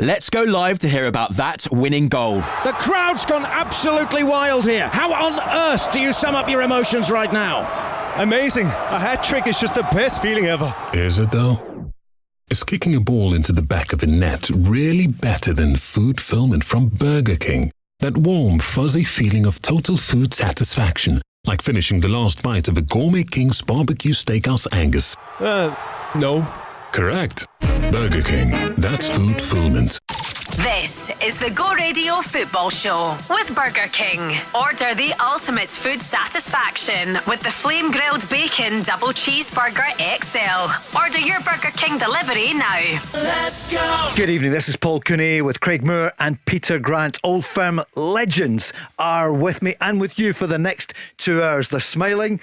Let's go live to hear about that winning goal. The crowd's gone absolutely wild here. How on earth do you sum up your emotions right now? Amazing. A hat-trick is just the best feeling ever. Is it though? Is kicking a ball into the back of a net really better than food fulfillment from Burger King? That warm, fuzzy feeling of total food satisfaction, like finishing the last bite of a Gourmet King's Barbecue Steakhouse Angus. No. Correct. Burger King. That's food fulfillment. This is the Go Radio Football Show with Burger King. Order the ultimate food satisfaction with the flame grilled bacon double cheeseburger XL. Order your Burger King delivery now. Let's go! Good evening, this is Paul Cooney with Craig Moore and Peter Grant. Old Firm legends are with me and with you for the next 2 hours. They're smiling.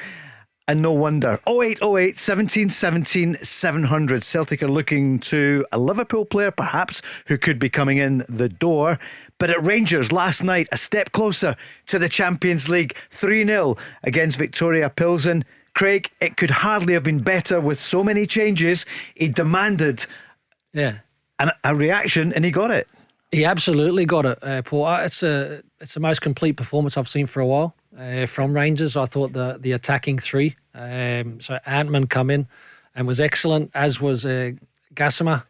And no wonder. 0808 17 17 700. Celtic are looking to a Liverpool player, perhaps, who could be coming in the door. But at Rangers last night, a step closer to the Champions League. 3-0 against Viktoria Plzeň. Craig, it could hardly have been better with so many changes. He demanded a reaction and he got it. He absolutely got it, Paul. It's the most complete performance I've seen for a while. From Rangers, I thought the attacking three. So Antman come in and was excellent, as was Gassama.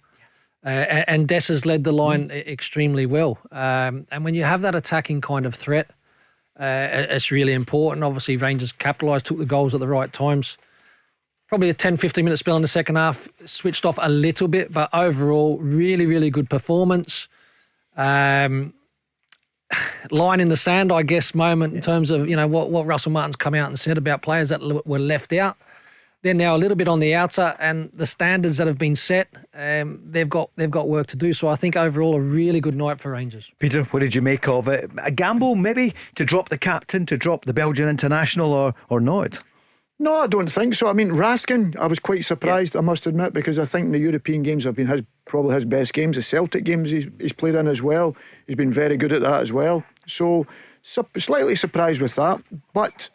And Dessers led the line extremely well. And when you have that attacking kind of threat, it's really important. Obviously, Rangers capitalised, took the goals at the right times. Probably a 10-15 minute spell in the second half, switched off a little bit, but overall, really, really good performance. Line in the sand, I guess, moment in terms of, what Russell Martin's come out and said about players that were left out. They're now a little bit on the outer, and the standards that have been set, they've got work to do. So I think overall a really good night for Rangers. Peter, what did you make of it? A gamble maybe to drop the captain, to drop the Belgian international, or not? No, I don't think so. I mean, Raskin, I was quite surprised, I must admit, because I think the European games have been probably his best games. The Celtic games he's played in as well. He's been very good at that as well. So, slightly surprised with that. But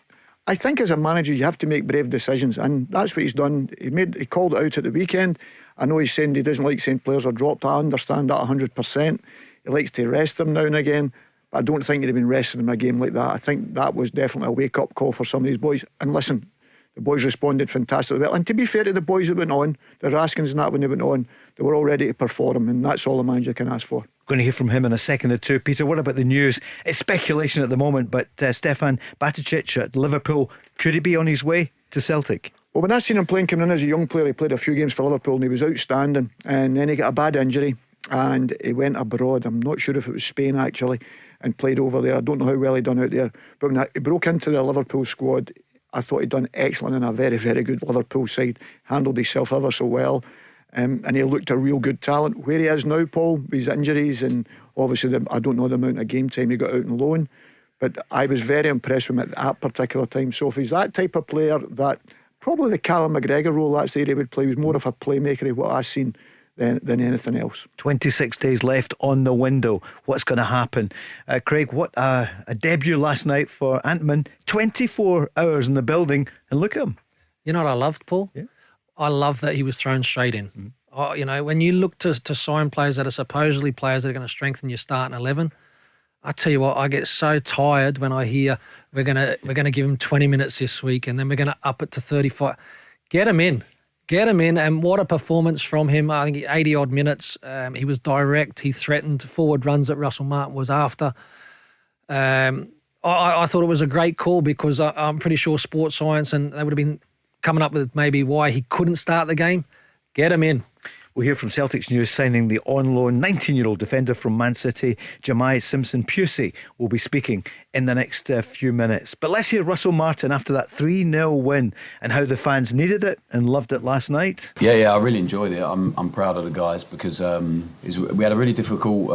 I think as a manager, you have to make brave decisions, and that's what he's done. He called it out at the weekend. I know he's saying he doesn't like saying players are dropped. I understand that 100%. He likes to rest them now and again. But I don't think he'd have been resting in a game like that. I think that was definitely a wake-up call for some of these boys. And listen, the boys responded fantastically well. And to be fair to the boys that went on, the Raskins and that when they went on, they were all ready to perform, and that's all a manager can ask for. Going to hear from him in a second or two. Peter, what about the news? It's speculation at the moment, but Stefan Bajčetić at Liverpool, could he be on his way to Celtic? Well, when I seen him playing coming in as a young player, he played a few games for Liverpool and he was outstanding, and then he got a bad injury and he went abroad. I'm not sure if it was Spain actually, and played over there. I don't know how well he done out there, but when he broke into the Liverpool squad, I thought he'd done excellent in a very, very good Liverpool side. Handled himself ever so well. And he looked a real good talent. Where he is now, Paul, with his injuries, and obviously I don't know the amount of game time he got out on loan, but I was very impressed with him at that particular time. So if he's that type of player, that probably the Callum McGregor role, that's the area he would play. He was more of a playmaker of what I've seen than anything else. 26 days left on the window. What's going to happen? Craig, what a debut last night for Antman. 24 hours in the building, and look at him. You know what I loved, Paul? Yeah. I love that he was thrown straight in. When you look to sign players that are supposedly players that are going to strengthen your starting 11, I tell you what, I get so tired when I hear we're gonna give him 20 minutes this week and then we're going to up it to 35. Get him in, and what a performance from him. I think 80 odd minutes. He was direct. He threatened forward runs that Russell Martin was after. I thought it was a great call because I'm pretty sure Sports Science and they would have been coming up with maybe why he couldn't start the game. Get him in. We'll hear from Celtic's news signing the on-loan 19-year-old defender from Man City, Jahmai Simpson-Pusey, will be speaking in the next few minutes. But let's hear Russell Martin after that 3-0 win and how the fans needed it and loved it last night. Yeah, I really enjoyed it. I'm proud of the guys because we had a really difficult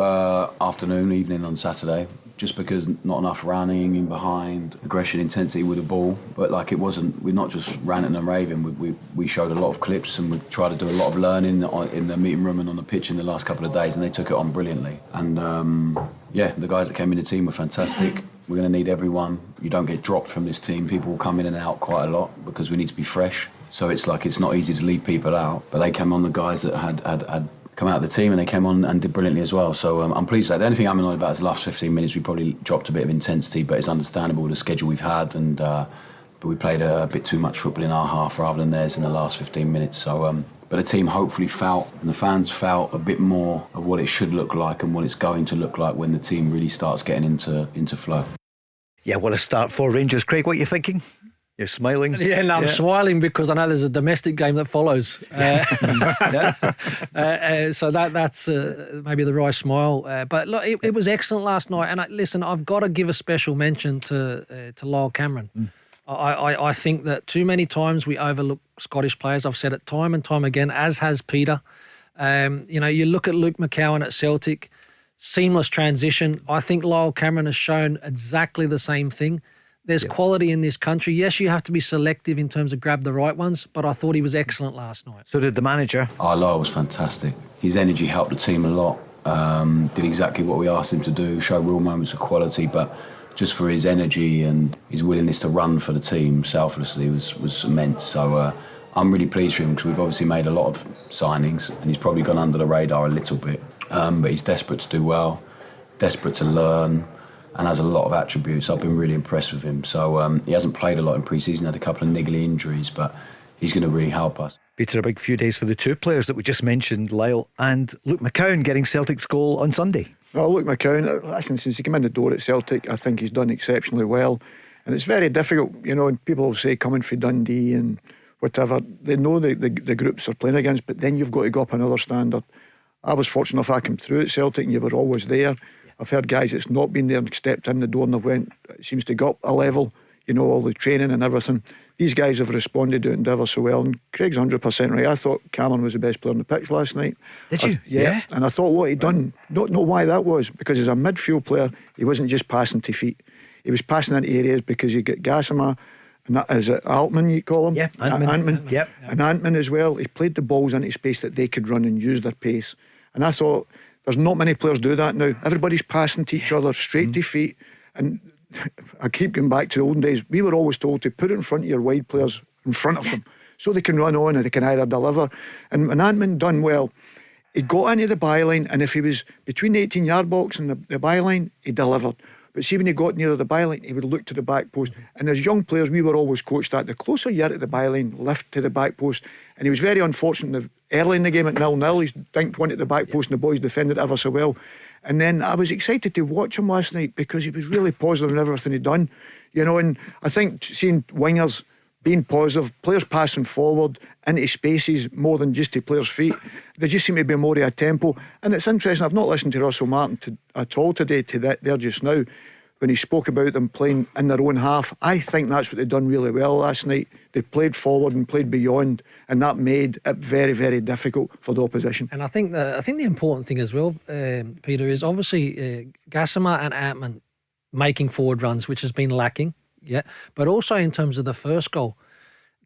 evening on Saturday. Just because not enough running in behind, aggression, intensity with the ball. But we're not just ranting and raving. We showed a lot of clips and we tried to do a lot of learning in the meeting room and on the pitch in the last couple of days, and they took it on brilliantly. And the guys that came in the team were fantastic. We're going to need everyone. You don't get dropped from this team. People will come in and out quite a lot because we need to be fresh. So it's not easy to leave people out. But they came on, the guys that had come out of the team, and they came on and did brilliantly as well. So I'm pleased with that. The only thing I'm annoyed about is the last 15 minutes. We probably dropped a bit of intensity, but it's understandable with the schedule we've had, and but we played a bit too much football in our half rather than theirs in the last 15 minutes. So, but the team hopefully felt, and the fans felt, a bit more of what it should look like and what it's going to look like when the team really starts getting into flow. Yeah, what a start for Rangers. Craig, what are you thinking? You're smiling. Yeah, no, I'm smiling because I know there's a domestic game that follows. So that's maybe the right smile. But look, it was excellent last night. And listen, I've got to give a special mention to Lyle Cameron. I think that too many times we overlook Scottish players. I've said it time and time again, as has Peter. You look at Luke McCowan at Celtic, seamless transition. I think Lyle Cameron has shown exactly the same thing. There's quality in this country. Yes, you have to be selective in terms of grab the right ones, but I thought he was excellent last night. So did the manager. Lyle was fantastic. His energy helped the team a lot. Did exactly what we asked him to do, show real moments of quality, but just for his energy and his willingness to run for the team selflessly was immense. So I'm really pleased for him because we've obviously made a lot of signings and he's probably gone under the radar a little bit. But he's desperate to do well, desperate to learn, and has a lot of attributes. I've been really impressed with him. So he hasn't played a lot in pre-season, had a couple of niggly injuries, but he's going to really help us. Peter, a big few days for the two players that we just mentioned, Lyle and Luke McCowan, getting Celtic's goal on Sunday. Well, Luke McCowan, listen, since he came in the door at Celtic, I think he's done exceptionally well. And it's very difficult, and people will say coming for Dundee and whatever, they know the groups they're playing against, but then you've got to go up another standard. I was fortunate enough I came through at Celtic and you were always there. I've heard guys that's not been there and stepped in the door and they've went, it seems to go up a level, all the training and everything. These guys have responded to it ever so well, and Craig's 100% right. I thought Cameron was the best player on the pitch last night. Did you? Yeah. And I thought what he'd done, don't know why that was, because as a midfield player, he wasn't just passing to feet. He was passing into areas because you get Gassama, and that, is it Altman you call him? Yeah, Antman. Yep. And Antman as well. He played the balls into space that they could run and use their pace. And I thought, there's not many players do that now. Everybody's passing to each other, straight to feet. And I keep going back to the olden days. We were always told to put it in front of your wide players, in front of them, so they can run on and they can either deliver. And when Antman done well, he got into the byline, and if he was between the 18-yard box and the byline, he delivered. But see, when he got near the byline, he would look to the back post. And as young players, we were always coached that the closer you're at the byline, lift to the back post. And he was very unfortunate early in the game at 0-0. He's dinked one at the back post and the boys defended ever so well. And then I was excited to watch him last night because he was really positive in everything he'd done. And I think seeing wingers being positive, players passing forward into spaces more than just to players' feet, they just seem to be more of a tempo. And it's interesting, I've not listened to Russell Martin at all today to that there just now when he spoke about them playing in their own half. I think that's what they've done really well last night. They played forward and played beyond, and that made it very, very difficult for the opposition. And I think the important thing as well, Peter, is obviously Gassama and Antman making forward runs, which has been lacking. Yeah, but also in terms of the first goal,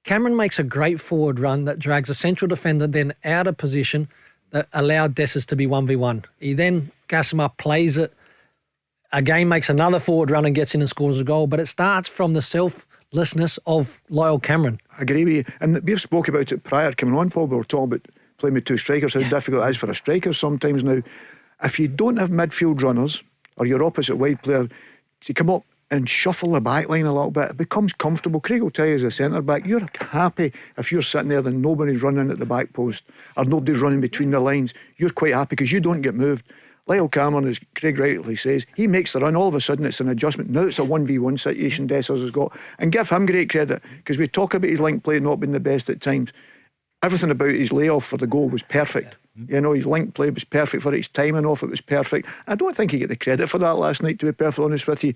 Cameron makes a great forward run that drags a central defender then out of position that allowed Dessers to be 1v1. He then, Gassama plays it, again makes another forward run and gets in and scores a goal, but it starts from the selflessness of Lyle Cameron. I agree with you, and we've spoke about it prior coming on, Paul. We were talking about playing with two strikers, how difficult it is for a striker sometimes now. If you don't have midfield runners or your opposite wide player to come up and shuffle the back line a little bit, it becomes comfortable. Craig will tell you as a centre back, you're happy if you're sitting there and nobody's running at the back post or nobody's running between the lines. You're quite happy because you don't get moved. Lyle Cameron, as Craig rightly says, he makes the run, all of a sudden it's an adjustment. Now it's a 1v1 situation Dessers has got, and give him great credit because we talk about his link play not being the best at times. Everything about his layoff for the goal was perfect. His link play was perfect for it. His timing off it was perfect. I don't think he got the credit for that last night, to be perfectly honest with you,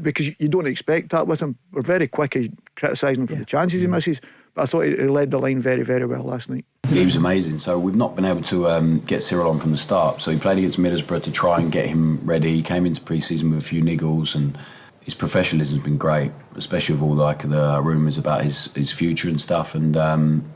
because you don't expect that with him. We're very quick at criticising him for the chances he misses, but I thought he led the line very, very well last night. He was amazing. So we've not been able to get Cyril on from the start. So he played against Middlesbrough to try and get him ready. He came into pre-season with a few niggles, and his professionalism's been great, especially with all the rumours about his future and stuff. And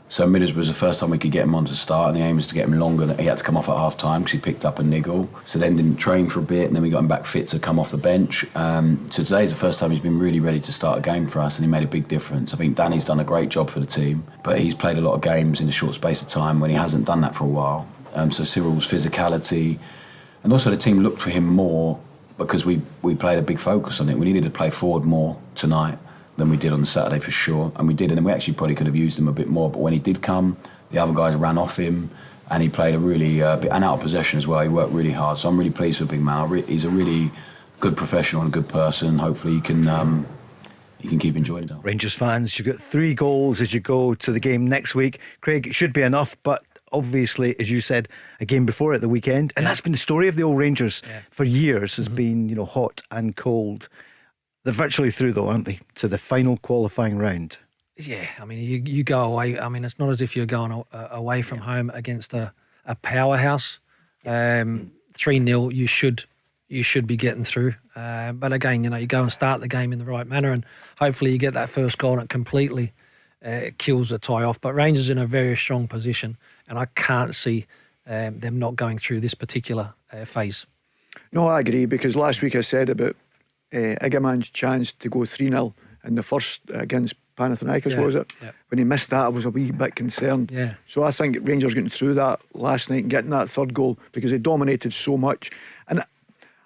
so Middlesbrough was the first time we could get him on to start, and the aim was to get him longer. He had to come off at half time because he picked up a niggle. So then didn't train for a bit, and then we got him back fit to come off the bench. So today's the first time he's been really ready to start a game for us, and he made a big difference. I think Danny's done a great job for the team, but he's played a lot of games in a short space of time when he hasn't done that for a while. So Cyril's physicality, and also the team looked for him more because we played a big focus on it. We needed to play forward more tonight than we did on Saturday for sure, and we did, and we actually probably could have used him a bit more. But when he did come, the other guys ran off him, and he played a really and out of possession as well. He worked really hard, so I'm really pleased with Big Man. He's a really good professional and a good person. Hopefully, you can keep enjoying it. Rangers fans, you've got 3 goals as you go to the game next week. Craig, it should be enough, but obviously, as you said, a game before at the weekend, and that's been the story of the old Rangers for years, has been, hot and cold. They're virtually through though, aren't they, to the final qualifying round? Yeah, I mean, you go away. I mean, it's not as if you're going away from home against a powerhouse. 3-0, you should be getting through. But again, you go and start the game in the right manner, and hopefully you get that first goal and it completely kills the tie off. But Rangers in a very strong position, and I can't see them not going through this particular phase. No, I agree, because last week I said about Iggaman's chance to go 3-0 in the first against Panathinaikos, was it? Yeah. When he missed that, I was a wee bit concerned. Yeah. So I think Rangers getting through that last night and getting that third goal, because they dominated so much. And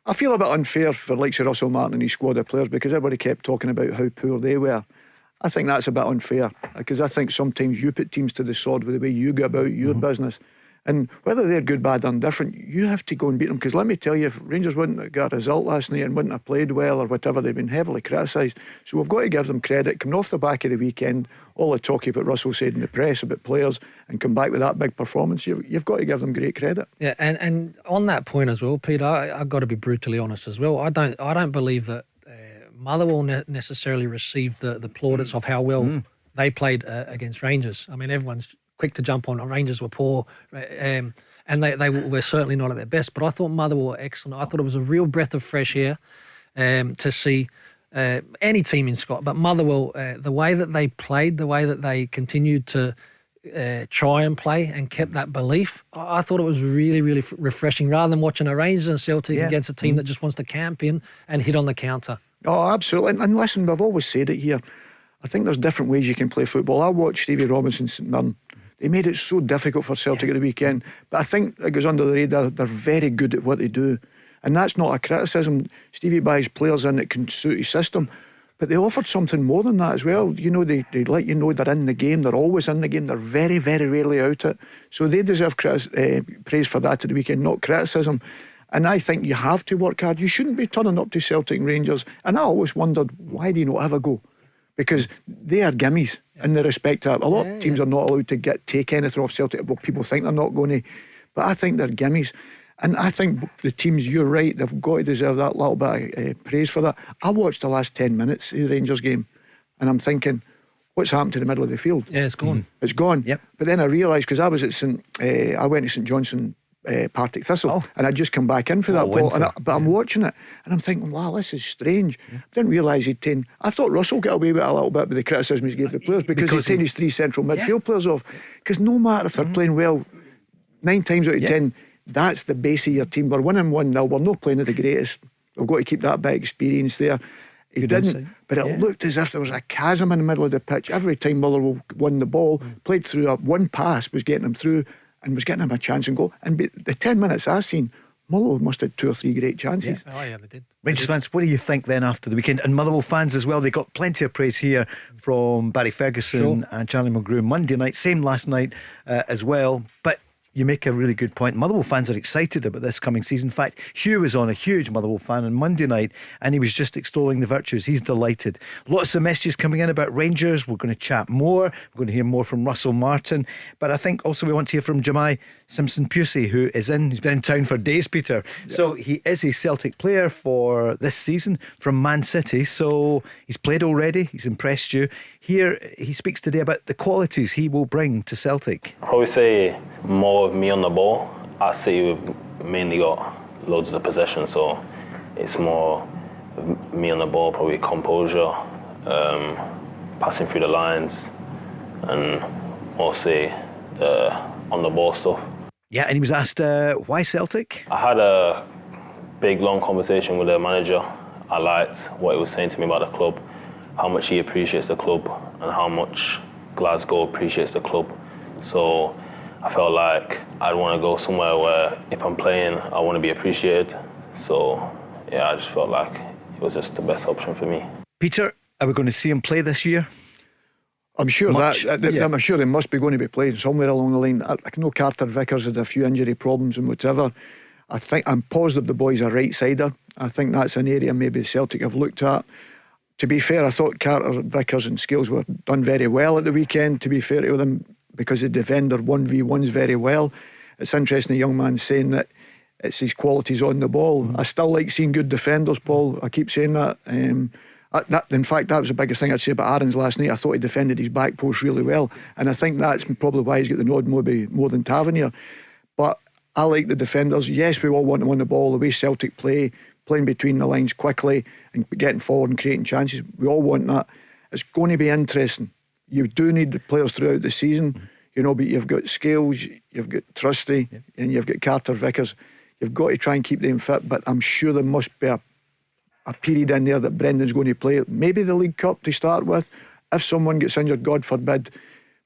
I feel a bit unfair for likes of Russell Martin and his squad of players, because everybody kept talking about how poor they were. I think that's a bit unfair, because I think sometimes you put teams to the sword with the way you go about your business. And whether they're good, bad or indifferent, you have to go and beat them. Because let me tell you, if Rangers wouldn't have got a result last night and wouldn't have played well or whatever, they've been heavily criticised. So we've got to give them credit. Coming off the back of the weekend, all the talk about Russell said in the press about players, and come back with that big performance, you've got to give them great credit. Yeah, and on that point as well, Peter, I've got to be brutally honest as well. I don't believe that Motherwell necessarily received the plaudits of how well they played against Rangers. I mean, everyone's quick to jump on Rangers were poor, and they were certainly not at their best. But I thought Motherwell were excellent. I thought it was a real breath of fresh air to see any team in Scotland. But Motherwell, the way that they played, the way that they continued to try and play and kept that belief, I thought it was really, really refreshing, rather than watching a Rangers and Celtic against a team that just wants to camp in and hit on the counter. Oh, absolutely. And listen, we've always said it here. I think there's different ways you can play football. I watched Stevie Robinson St Mirren. They made it so difficult for Celtic at the weekend. But I think it goes under the radar. They're very good at what they do. And that's not a criticism. Stevie buys players in that can suit his system. But they offered something more than that as well. They let you know they're in the game. They're always in the game. They're very, very rarely out it. So they deserve praise for that at the weekend, not criticism. And I think you have to work hard. You shouldn't be turning up to Celtic and Rangers. And I always wondered, why do you not have a go? Because they are gimmies in the respect that a lot of teams are not allowed to take anything off Celtic. Well, people think they're not going to. But I think they're gimmies. And I think the teams, you're right, they've got to deserve that little bit of praise for that. I watched the last 10 minutes of the Rangers game, and I'm thinking, what's happened to the middle of the field? Yeah, it's gone. It's gone. Yep. But then I realised, because I was at I went to St Johnstone Partick Thistle, and I'd just come back in for that ball, but I'm watching it and I'm thinking, wow, this is strange. Didn't realise he'd taken. I thought Russell got away with it a little bit with the criticism he gave the players, because he'd taken his 3 central midfield players off. Because no matter if they're playing well, 9 times out of 10, that's the base of your team. We're winning 1-0, we're not playing at the greatest. We've got to keep that big experience there. He didn't, but it looked as if there was a chasm in the middle of the pitch. Every time Motherwell won the ball, played through one pass was getting him through and was getting him a chance and goal. And the 10 minutes I've seen, Motherwell must have 2 or 3 great chances. Oh yeah, they did. Rangers fans, what do you think then after the weekend? And Motherwell fans as well, they got plenty of praise here from Barry Ferguson and Charlie Mulgrew Monday night, same last night as well. But you make a really good point. Motherwell fans are excited about this coming season. In fact, Hugh was on, a huge Motherwell fan, on Monday night, and he was just extolling the virtues. He's delighted. Lots of messages coming in about Rangers. We're going to chat more. We're going to hear more from Russell Martin. But I think also we want to hear from Jahmai Simpson-Pusey, who is he's been in town for days, Peter. Yeah. So he is a Celtic player for this season from Man City. So he's played already. He's impressed you. Here he speaks today about the qualities he will bring to Celtic. I would say more of me on the ball. At City we've mainly got loads of the possession, so it's more of me on the ball, probably composure, passing through the lines, and mostly on the ball stuff. Yeah, and he was asked why Celtic? I had a big long conversation with the manager. I liked what he was saying to me about the club, how much he appreciates the club and how much Glasgow appreciates the club. So I felt like I'd want to go somewhere where if I'm playing, I want to be appreciated. So, yeah, I just felt like it was just the best option for me. Peter, are we going to see him play this year? I'm sure I'm sure they must be going to be playing somewhere along the line. I know Carter Vickers had a few injury problems and whatever. I'm positive the boy's a right-sider. I think that's an area maybe Celtic have looked at. To be fair, I thought Carter Vickers and Scales were done very well at the weekend, to be fair to them, because they defend their 1v1s very well. It's interesting the young man saying that it's his qualities on the ball. I still like seeing good defenders, Paul. I keep saying that. In fact, that was the biggest thing I'd say about Aaron's last night. I thought he defended his back post really well, and I think that's probably why he's got the nod maybe more than Tavernier. But I like the defenders. Yes, we all want them on the ball, the way Celtic playing between the lines quickly and getting forward and creating chances. We all want that. It's going to be interesting. You do need the players throughout the season, but you've got Scales, you've got Trusty, and you've got Carter Vickers. You've got to try and keep them fit, but I'm sure there must be a period in there that Brendan's going to play. Maybe the League Cup to start with. If someone gets injured, God forbid.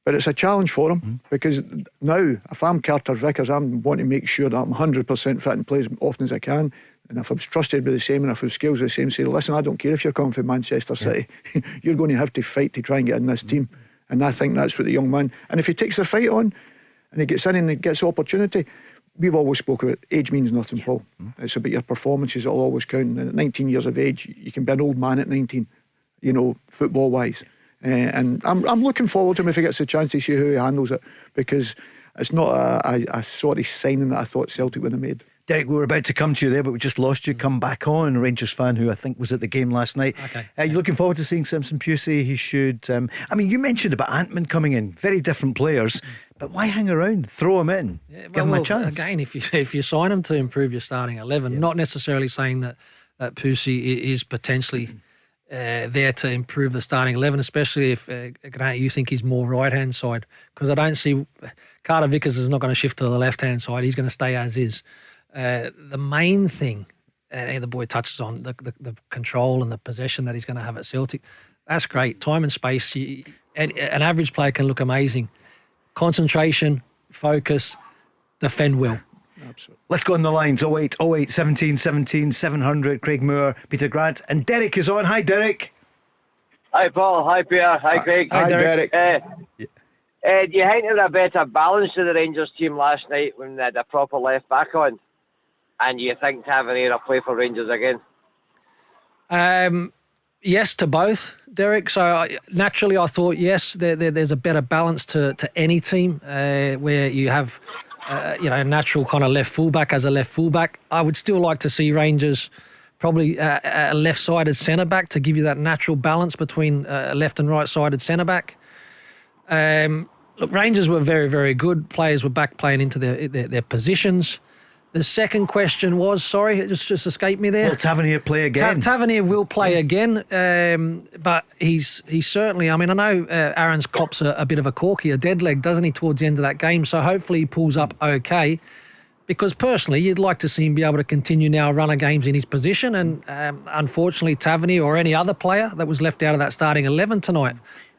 But it's a challenge for him, because now, if I'm Carter Vickers, I'm wanting to make sure that I'm 100% fit and play as often as I can. And if I'm trusted by the same, and if I'm Scales the same, say, listen, I don't care if you're coming from Manchester City. You're going to have to fight to try and get in this team. And I think that's what the young man... And if he takes the fight on, and he gets in and he gets the opportunity... We've always spoken about age means nothing, Paul. It's about your performances that'll always count. And at 19 years of age, you can be an old man at 19, football-wise. And I'm looking forward to him if he gets a chance to see how he handles it, because it's not a sort of signing that I thought Celtic would have made. Derek, we were about to come to you there, but we just lost you. Come back on. A Rangers fan who I think was at the game last night. Okay. You looking forward to seeing Simpson-Pusey? He should. You mentioned about Antman coming in. Very different players, but why hang around? Throw him in. Yeah, give him a chance. Again, if you sign him to improve your starting 11, not necessarily saying that Pusey is potentially there to improve the starting 11, especially if Grant, you think he's more right hand side, because I don't see Carter Vickers is not going to shift to the left hand side. He's going to stay as is. The main thing, the boy touches on the control and the possession that he's going to have at Celtic. That's great. Time and space. An average player can look amazing. Concentration, focus, defend well. Absolutely. Let's go on the lines. 08 17 17 700. Craig Moore, Peter Grant, and Derek is on. Hi, Derek. Hi, Paul. Hi, Pierre. Hi, Craig. Hi, Derek. Do you think there was a better balance to the Rangers team last night when they had a proper left back on? And you think Tavernier will play for Rangers again? Yes to both, Derek. So naturally I thought, yes, there's a better balance to any team where you have a natural kind of left fullback as a left fullback. I would still like to see Rangers probably a left-sided centre-back to give you that natural balance between left and right-sided centre-back. Look, Rangers were very, very good. Players were back playing into their positions. The second question was, sorry, it just escaped me there. Will Tavernier play again? Tavernier will play again, but he's certainly, I know Aaron's cops a bit of a corky, a dead leg, doesn't he, towards the end of that game, so hopefully he pulls up okay, because personally you'd like to see him be able to continue now run of games in his position, and unfortunately Tavernier or any other player that was left out of that starting 11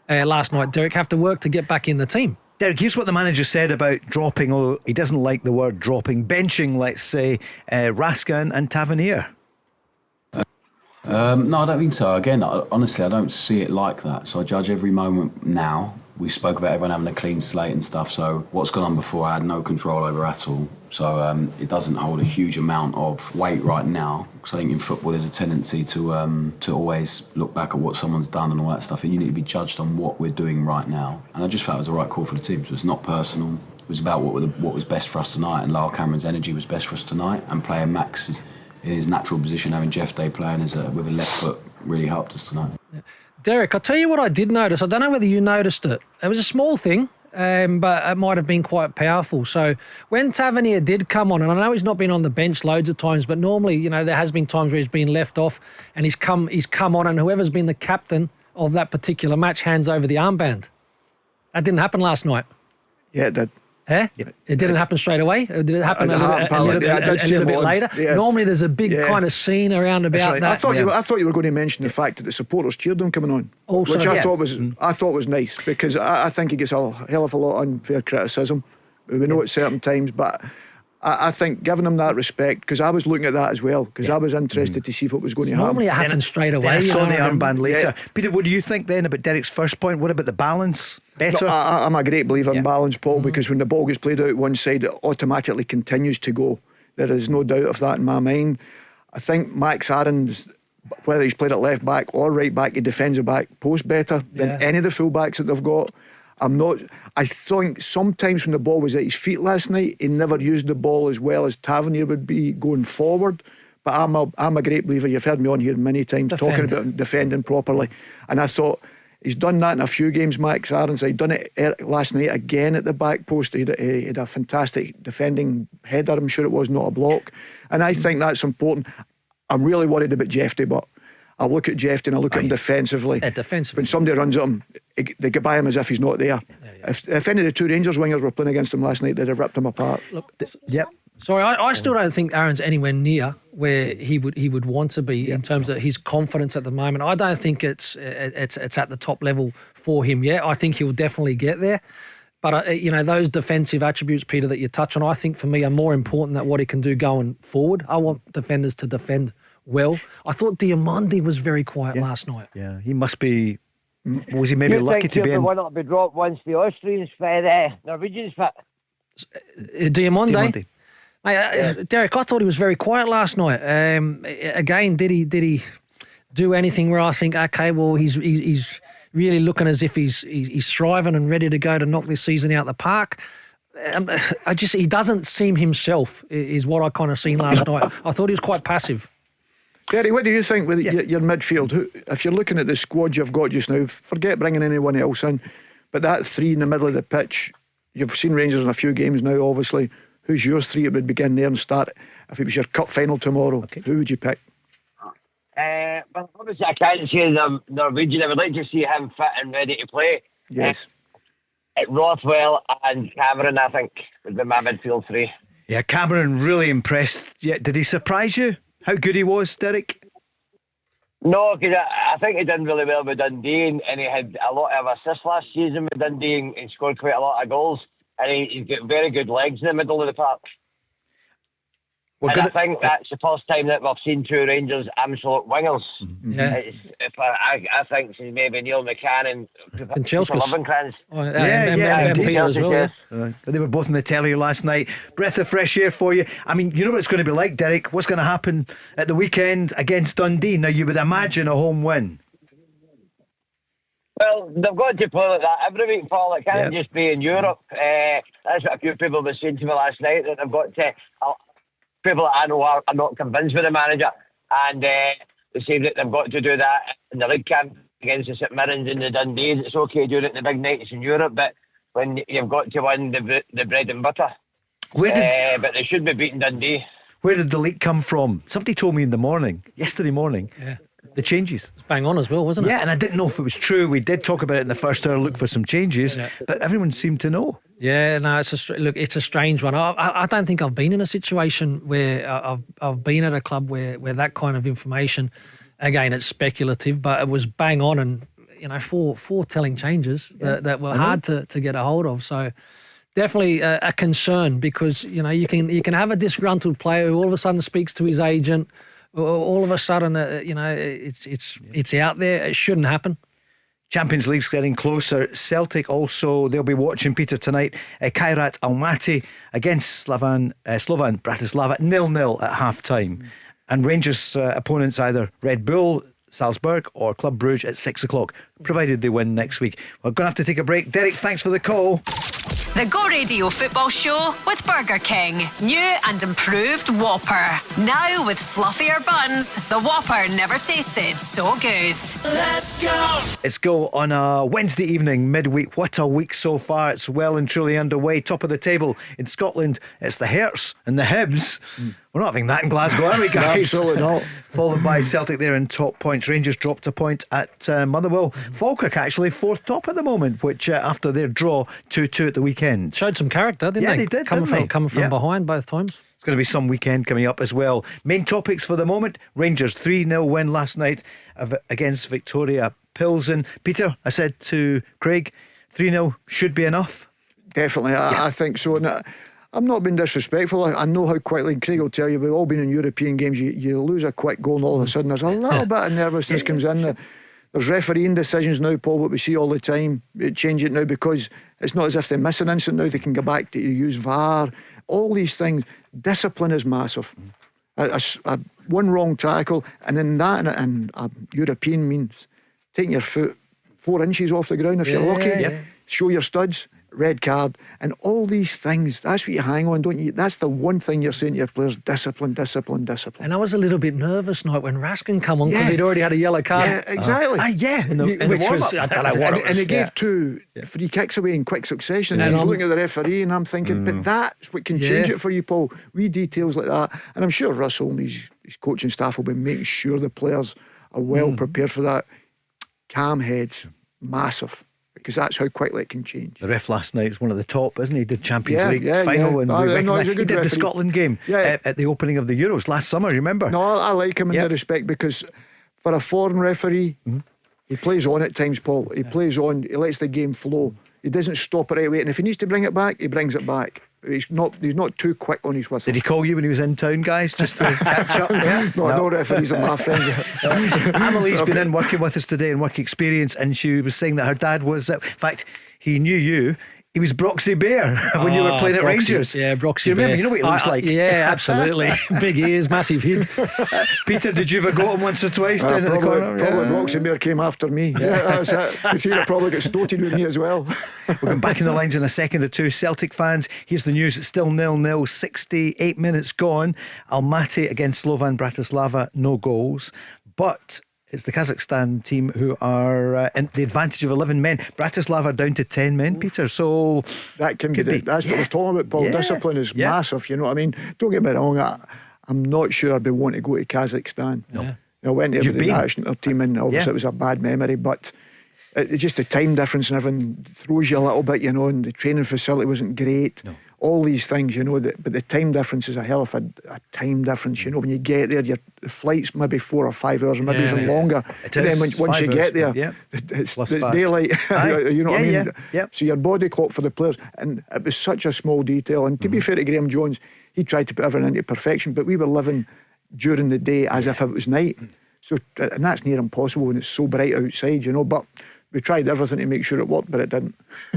last night, Derek, have to work to get back in the team. Derek, here's what the manager said about dropping, although he doesn't like the word dropping, benching, let's say, Raskin and Tavernier. No, I don't think so. Again, honestly, I don't see it like that. So I judge every moment now. We spoke about everyone having a clean slate and stuff. So what's gone on before, I had no control over at all. So it doesn't hold a huge amount of weight right now. Because I think in football there's a tendency to always look back at what someone's done and all that stuff. And you need to be judged on what we're doing right now. And I just felt it was the right call for the team. So it's not personal. It was about what was best for us tonight. And Lyle Cameron's energy was best for us tonight. And playing Max in his natural position, having Jeff Day playing with a left foot, really helped us tonight. Yeah. Derek, I'll tell you what I did notice. I don't know whether you noticed it. It was a small thing, but it might have been quite powerful. So when Tavernier did come on, and I know he's not been on the bench loads of times, but normally, there has been times where he's been left off and he's come on, and whoever's been the captain of that particular match hands over the armband. That didn't happen last night. Yeah, it did. Yeah? It didn't happen straight away? Or did it happen a little bit later? Yeah. Normally there's a big kind of scene around about right. that. I thought you were going to mention the fact that the supporters cheered him coming on, also, which I thought was nice, because I think he gets a hell of a lot of unfair criticism, We know at certain times, but I think giving him that respect, because I was looking at that as well, because I was interested to see what was going to happen. Normally it happens straight away. Then I saw the and armband later. Peter, what do you think then about Derek's first point? What about the balance? Better? No, I'm a great believer in balance, Paul, because when the ball gets played out one side, it automatically continues to go. There is no doubt of that in my mind. I think Max Aaron's, whether he's played at left back or right back, he defends the back post better than any of the full backs that they've got. I think sometimes when the ball was at his feet last night, he never used the ball as well as Tavernier would be going forward. But I'm a great believer. You've heard me on here many times talking about defending properly, and I thought he's done that in a few games. Max Aarons, he'd done it last night again at the back post. He had a fantastic defending header, I'm sure it was, not a block, and I think that's important. I'm really worried about Jeffrey, but I look at Jeffrey and I look at him defensively. Defensively. When somebody runs at him, they get by him as if he's not there. If any of the two Rangers wingers were playing against him last night, they'd have ripped him apart. Look, sorry, I still don't think Aaron's anywhere near where he would want to be in terms of his confidence at the moment. I don't think it's at the top level for him yet. I think he'll definitely get there. But, those defensive attributes, Peter, that you touch on, I think for me are more important than what he can do going forward. I want defenders to defend well. I thought Diamandi was very quiet last night. Yeah, he must be. Was he maybe lucky to be in? One that'll be dropped once the Austrians fit, Norwegians fit. Diamandi. Derek, I thought he was very quiet last night. Again, did he do anything where I think, okay, well, he's really looking as if he's thriving and ready to go to knock this season out the park? He doesn't seem himself, is what I kind of seen last night. I thought he was quite passive. Terry, what do you think with your midfield? If you're looking at the squad you've got just now, forget bringing anyone else in, but that three in the middle of the pitch, you've seen Rangers in a few games now, obviously. Who's your three that would begin there and start? If it was your cup final tomorrow, who would you pick? Well, obviously I can't say the Norwegian. I would like to see him fit and ready to play. Yes. Rothwell and Cameron, I think, would be my midfield three. Yeah, Cameron really impressed. Yeah, did he surprise you? How good he was, Derek? No, because I think he done really well with Dundee, and he had a lot of assists last season with Dundee and scored quite a lot of goals. And he's got very good legs in the middle of the park. I think that's the first time that we've seen two Rangers absolute wingers. Yeah. I think it's maybe Neil McCann and Chelsea. And Peter as well. Yeah. They were both on the telly last night. Breath of fresh air for you. I mean, you know what it's going to be like, Derek. What's going to happen at the weekend against Dundee? Now, you would imagine a home win. Well, they've got to play like that every week, Paul. It can't just be in Europe. That's what a few people were saying to me last night, that they've got to... people that I know are not convinced with the manager, and they say that they've got to do that in the league camp against the St Mirrens and the Dundees. It's okay doing it in the big nights in Europe, but when you've got to win the bread and butter. But they should be beating Dundee. Where did the leak come from? Somebody told me yesterday morning, the changes. It's bang on as well, wasn't it? Yeah, and I didn't know if it was true. We did talk about it in the first hour, look for some changes, but everyone seemed to know. Yeah, no, it's a strange one. I don't think I've been in a situation where I've been at a club where that kind of information, again, it's speculative, but it was bang on, and four telling changes that were hard to get a hold of. So definitely a concern, because you can have a disgruntled player who all of a sudden speaks to his agent. All of a sudden, it's out there. It shouldn't happen. Champions League's getting closer. Celtic also, they'll be watching, Peter, tonight. Kairat Almaty against Slovan Bratislava, 0-0 at half-time. And Rangers' opponents either Red Bull, Salzburg or Club Brugge at 6 o'clock, provided they win next week. We're going to have to take a break. Derek, thanks for the call. The Go Radio Football Show with Burger King. New and improved Whopper. Now with fluffier buns. The Whopper never tasted so good. Let's go! Let's go on a Wednesday evening, midweek. What a week so far. It's well and truly underway. Top of the table in Scotland, it's the Hearts and the Hibs. We're not having that in Glasgow, are we, guys? Absolutely not. Followed by Celtic there in top points. Rangers dropped a point at Motherwell. Falkirk actually fourth top at the moment, which after their draw 2-2 at the weekend. Showed some character, didn't they? Yeah, they did, Coming from behind both times. It's going to be some weekend coming up as well. Main topics for the moment: Rangers 3-0 win last night against Viktoria Plzeň. Peter, I said to Craig, 3-0 should be enough. Definitely, I think so. And I'm not being disrespectful. I know how quickly, and Craig will tell you, we've all been in European games, you lose a quick goal and all of a sudden there's a little bit of nervousness comes in. There's refereeing decisions now, Paul, what we see all the time. Change it now because it's not as if they miss an instant now. They can go back to use VAR. All these things. Discipline is massive. One wrong tackle, and in that, and European means taking your foot 4 inches off the ground if you're lucky. Show your studs. Red card, and all these things, that's what you hang on, don't you? That's the one thing you're saying to your players: discipline, discipline, discipline. And I was a little bit nervous night when Raskin come on because he'd already had a yellow card. Yeah, exactly. Which was, I don't know what it was. And he gave 2 free kicks away in quick succession. And he's looking at the referee, and I'm thinking, but that's what can change it for you, Paul. Wee details like that. And I'm sure Russell and his coaching staff will be making sure the players are well prepared for that. Calm heads, massive. Because that's how quickly it can change. The ref last night was one of the top, isn't he? He did Champions League final, and he did the Scotland game at the opening of the Euros last summer. Remember? No, I like him in that respect because for a foreign referee, he plays on at times, Paul. He plays on. He lets the game flow. He doesn't stop it right away. And if he needs to bring it back, he brings it back. He's not too quick on his whistle. Did he call you when he was in town, guys, just to catch up? No referees are my friends. Amelie's been in working with us today in work experience, and she was saying that her dad was, in fact, he knew you. He was Broxy Bear when you were playing at Rangers. Yeah, Broxy Do you remember? Bear. You know what he looks like? Yeah, absolutely. Big ears, massive head. Peter, did you ever go to him once or twice down at the corner? Probably Broxy Bear came after me. That's it. Because he'd probably get stoated with me as well. We'll come back in the lines in a second or two. Celtic fans, here's the news. It's still 0-0, 68 minutes gone. Almaty against Slovan Bratislava, no goals. But it's the Kazakhstan team who are in the advantage of 11 men. Bratislava down to 10 men, Peter. So that can be. That's what we're talking about, Paul. Discipline is massive. You know what I mean? Don't get me wrong. I'm not sure I'd be wanting to go to Kazakhstan. No. I went there with the national team, and obviously it was a bad memory, but it's just the time difference and everything throws you a little bit, you know. And the training facility wasn't great. No. All these things, you know, but the time difference is a hell of a time difference, you know. When you get there, the flight's maybe 4 or 5 hours, or maybe even longer. It and is. then once you get there, it's daylight. You know what I mean? So your body clock for the players, and it was such a small detail. And to be fair to Graham Jones, he tried to put everything into perfection, but we were living during the day as if it was night. So, and that's near impossible when it's so bright outside, you know. But we tried everything to make sure it worked, but it didn't.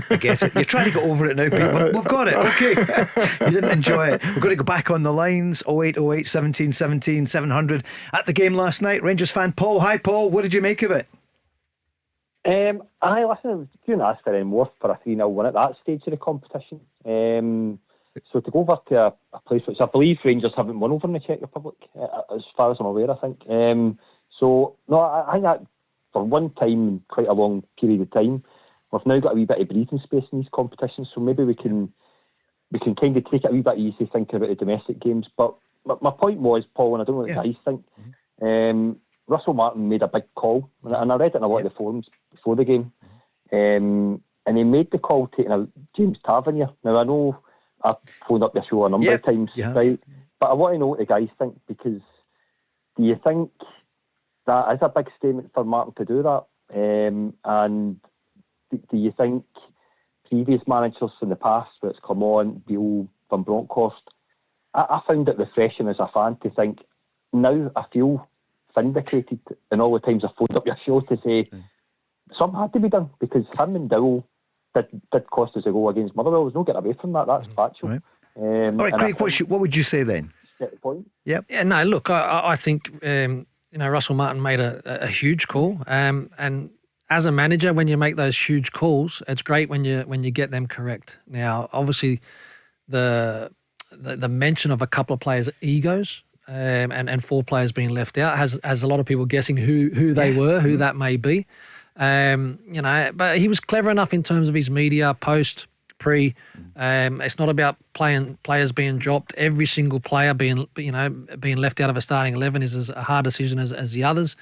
I get it. You're trying to get over it now, Pete. We've got it. Okay. You didn't enjoy it. We're going to go back on the lines. 0808 17 17 700. At the game last night, Rangers fan Paul. Hi, Paul. What did you make of it? Listen, it was couldn't ask for any more for a 3-0 win at that stage of the competition. So to go over to a place which I believe Rangers haven't won over in the Czech Republic, as far as I'm aware, I think. So, no, I think that for one time in quite a long period of time, we've now got a wee bit of breathing space in these competitions, so maybe we can kind of take it a wee bit easy thinking about the domestic games. But my point was, Paul, and I don't know what the guys think, Russell Martin made a big call, and I read it in a lot of the forums before the game, and he made the call taking out James Tavernier. Now, I know I've phoned up your show a number of times, right? But I want to know what the guys think, because do you think that is a big statement for Martin to do that? And do you think previous managers in the past, where it's come on, Beale, Van Bronckhorst, I found it refreshing as a fan to think, now I feel vindicated in all the times I phoned up your show to say something had to be done, because him and Dowell did cost us a goal against Motherwell. There's no getting away from that. That's factual. Right. All right, Craig, what would you say then? Get the point? Yeah, no, look, I think Russell Martin made a huge call, and as a manager, when you make those huge calls, it's great when you get them correct. Now, obviously, the mention of a couple of players' egos and 4 players being left out has a lot of people guessing who they were, who that may be. But he was clever enough in terms of his media post. It's not about players being dropped. Every single player being left out of a starting 11 is as a hard decision as the others.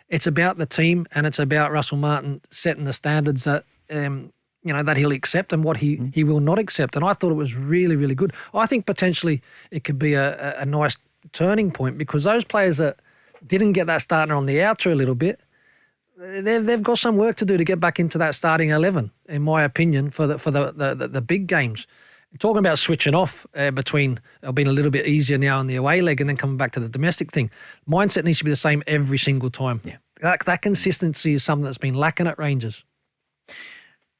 It's about the team, and it's about Russell Martin setting the standards that that he'll accept and what he will not accept. And I thought it was really, really good. I think potentially it could be a nice turning point, because those players that didn't get that starter on the outer a little bit, they've got some work to do to get back into that starting 11, in my opinion, for the big games. Talking about switching off between being a little bit easier now on the away leg and then coming back to the domestic thing. Mindset needs to be the same every single time. Yeah. That consistency is something that's been lacking at Rangers.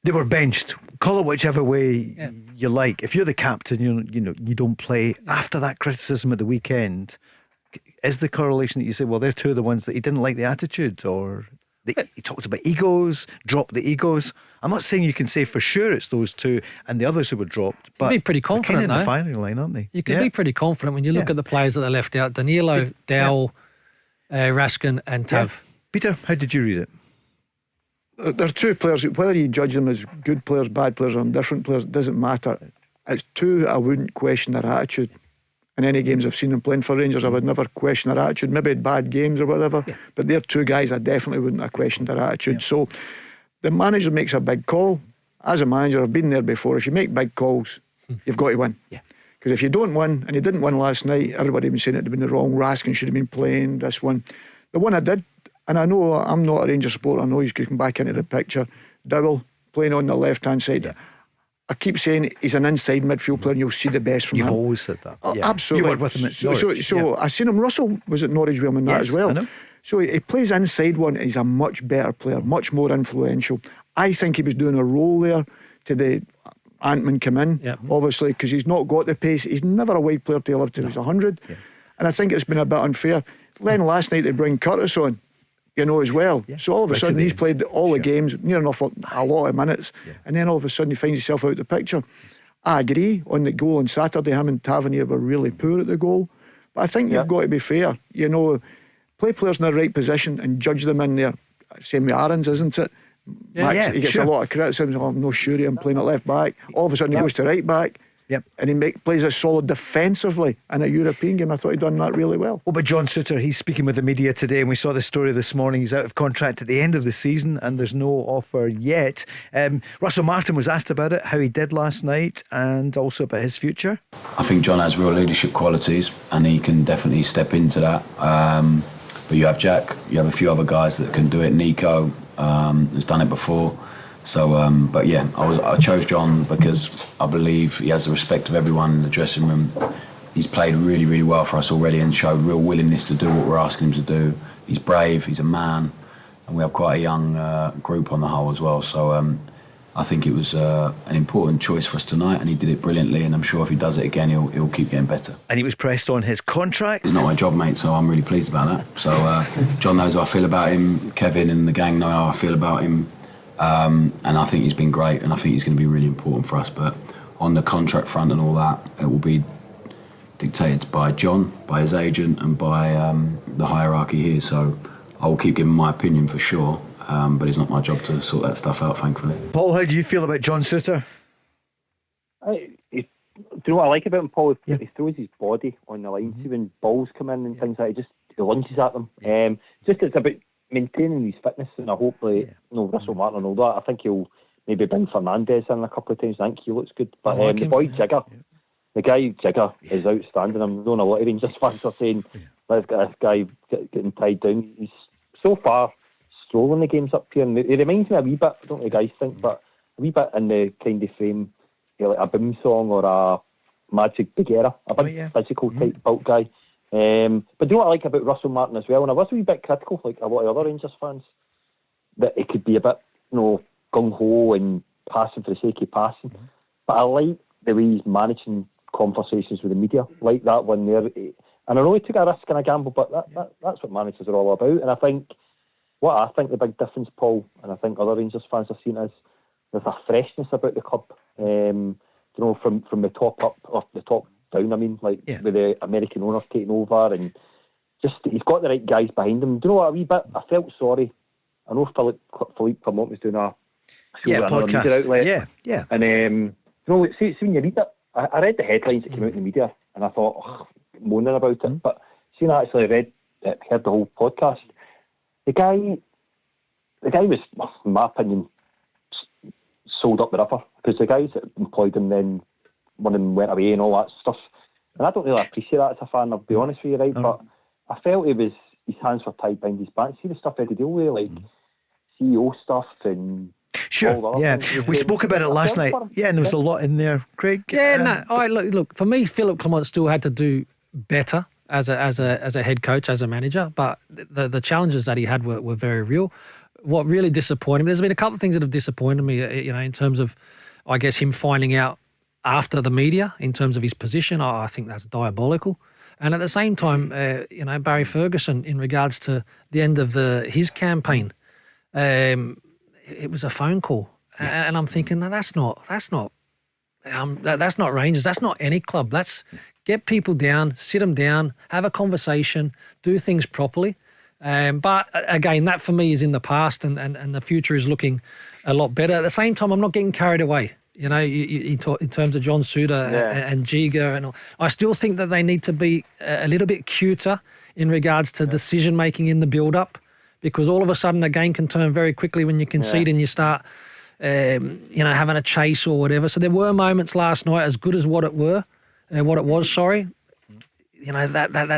They were benched. Call it whichever way you like. If you're the captain, you don't play. After that criticism at the weekend, is the correlation that you say, well, they're two of the ones that he didn't like the attitude, or he talked about egos, dropped the egos. I'm not saying you can say for sure it's those two and the others who were dropped, but you'd be pretty confident, they're kind of in the firing line, aren't they? You could be pretty confident when you look at the players that they left out: Danilo, Dowell, Raskin, and Tav. Peter, how did you read it? There's two players, whether you judge them as good players, bad players, or indifferent players, it doesn't matter. It's two, I wouldn't question their attitude. In any games I've seen them playing for Rangers, I would never question their attitude. Maybe had bad games or whatever, but they're two guys I definitely wouldn't have questioned their attitude. So the manager makes a big call. As a manager, I've been there before. If you make big calls, you've got to win. Because if you don't win, and you didn't win last night, everybody had been saying it had been the wrong. Raskin should have been playing this one. The one I did, and I know I'm not a Rangers supporter, I know he's getting back into the picture. Dowell playing on the left-hand side. I keep saying he's an inside midfield player and you'll see the best from him. You've always said that. Absolutely. You were with him at Norwich. So I seen him. Russell was at Norwich with him in that as well. I know. So he plays inside one and he's a much better player, much more influential. I think he was doing a role there to the Antman come in, obviously, because he's not got the pace. He's never a wide player to live till he's 100. And I think it's been a bit unfair. Then last night they bring Curtis on, as well. So all of a sudden he's played all the games, near enough a lot of minutes, and then all of a sudden he finds himself out of the picture. I agree, on the goal on Saturday, him and Tavernier were really poor at the goal. But I think you've got to be fair. Play players in the right position and judge them in there. Same with Aarons, isn't it? Max, he gets a lot of criticism. I'm not sure I'm playing at left back. All of a sudden he goes to right back. And he plays a solid defensively in a European game. I thought he'd done that really well. Well, but John Souttar, he's speaking with the media today, and we saw the story this morning. He's out of contract at the end of the season and there's no offer yet. Russell Martin was asked about it, how he did last night, and also about his future. I think John has real leadership qualities and he can definitely step into that. But you have Jack, you have a few other guys that can do it. Nico has done it before. So, but yeah, I chose John because I believe he has the respect of everyone in the dressing room. He's played really, really well for us already and showed real willingness to do what we're asking him to do. He's brave, he's a man, and we have quite a young group on the whole as well. So I think it was an important choice for us tonight, and he did it brilliantly, and I'm sure if he does it again, he'll keep getting better. And he was pressed on his contract. It's not my job, mate, so I'm really pleased about that. So John knows how I feel about him, Kevin and the gang know how I feel about him. And I think he's been great, and I think he's going to be really important for us. But on the contract front and all that, it will be dictated by John, by his agent, and by the hierarchy here. So I will keep giving my opinion for sure, but it's not my job to sort that stuff out, thankfully. Paul, how do you feel about John Souttar? Do you know what I like about him, Paul? He throws his body on the line. See when balls come in and things like that, he lunges at them. It's about maintaining his fitness, and I hope Russell Martin and all that. I think he'll maybe bring Fernandes in a couple of times. I think he looks good. But the boy Jigger, the guy Jigger is outstanding. I'm knowing a lot of Rangers fans are saying, let's get this guy getting tied down. He's so far strolling the games up here, and he reminds me a wee bit, I don't know what you guys think, but a wee bit in the kind of frame, like a Boom Song or a Magic Beguera, a big physical type built guy. But do you know what I like about Russell Martin as well? And I was a wee bit critical, like a lot of other Rangers fans, that it could be a bit, gung-ho and passing for the sake of passing. But I like the way he's managing conversations with the media, like that one there. And I know he took a risk and a gamble, but that's what managers are all about. And I think the big difference, Paul, and I think other Rangers fans have seen is there's a freshness about the club. From the top up, or the top down, with the American owners taking over, and just he's got the right guys behind him. Do you know what, a wee bit? I felt sorry. I know Philippe Clement was doing a show at another media outlet. And see when you read it, I read the headlines that came out in the media, and I thought, moaning about it. But seeing I actually heard the whole podcast, the guy was, in my opinion, sold up the river, because the guys that employed him, then one of them went away and all that stuff. And I don't really appreciate that as a fan, I'll be honest with you, right? But I felt his hands were tied behind his back. See the stuff he had to deal with, CEO stuff and Sure, yeah. We spoke about it last night. Yeah, and there was a lot in there, Craig. Yeah, look, for me, Philip Clement still had to do better as a head coach, as a manager, but the challenges that he had were very real. What really disappointed me, there's been a couple of things that have disappointed me, in terms of, I guess, him finding out after the media in terms of his position. I think that's diabolical. And at the same time, Barry Ferguson, in regards to the end of his campaign, it was a phone call, and I'm thinking, no, that's not Rangers. That's not any club. That's get people down, sit them down, have a conversation, do things properly. But again, that for me is in the past, and the future is looking a lot better. At the same time, I'm not getting carried away. You talk in terms of John Suter and Giga and all. I still think that they need to be a little bit cuter in regards to decision making in the build-up, because all of a sudden the game can turn very quickly when you concede and you start, having a chase or whatever. So there were moments last night, as good as what it was. That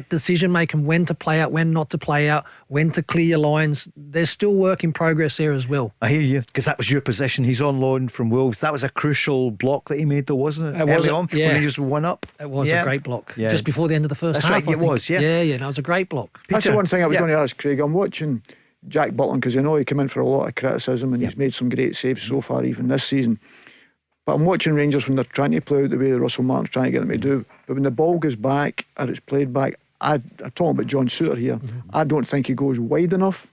decision making, when to play out, when not to play out, when to clear your lines. There's still work in progress there as well. I hear you, because that was your position. He's on loan from Wolves. That was a crucial block that he made, though, wasn't it? Early on, when he just won up. It was a great block. Yeah. Just before the end of the first half. That's right, it was, yeah. Yeah, that was a great block. That's the one thing I was going to ask, Craig. I'm watching Jack Butland, because I know he came in for a lot of criticism, and he's made some great saves so far, even this season. But I'm watching Rangers when they're trying to play out the way that Russell Martin's trying to get them to do. But when the ball goes back, or it's played back, I'm talking about John Suter here. I don't think he goes wide enough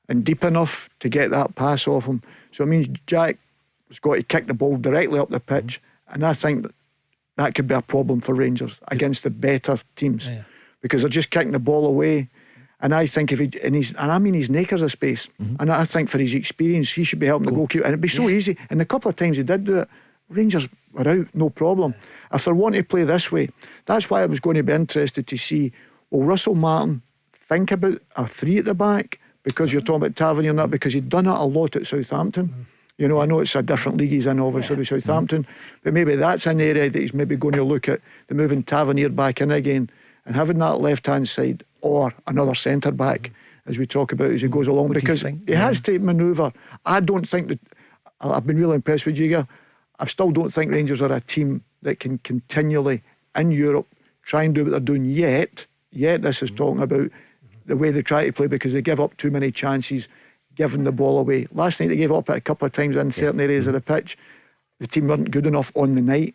and deep enough to get that pass off him. So it means Jack has got to kick the ball directly up the pitch, and I think that could be a problem for Rangers against the better teams, because they're just kicking the ball away. And I think he's acres of space, and I think for his experience, he should be helping the goalkeeper. And it'd be so easy. And the couple of times he did do it, Rangers were out, no problem. If they want to play this way, that's why I was going to be interested to see, will Russell Martin think about a three at the back? Because you're talking about Tavernier and that, because he'd done it a lot at Southampton. I know it's a different league he's in, obviously, with Southampton, but maybe that's an area that he's maybe going to look at, the moving Tavernier back in again and having that left-hand side, or another centre-back, as we talk about as he goes along, because he has to manoeuvre. I don't think that... I've been really impressed with Giga. I still don't think Rangers are a team that can continually, in Europe, try and do what they're doing yet. This is talking about the way they try to play, because they give up too many chances, giving the ball away. Last night they gave up it a couple of times in certain areas of the pitch. The team weren't good enough on the night.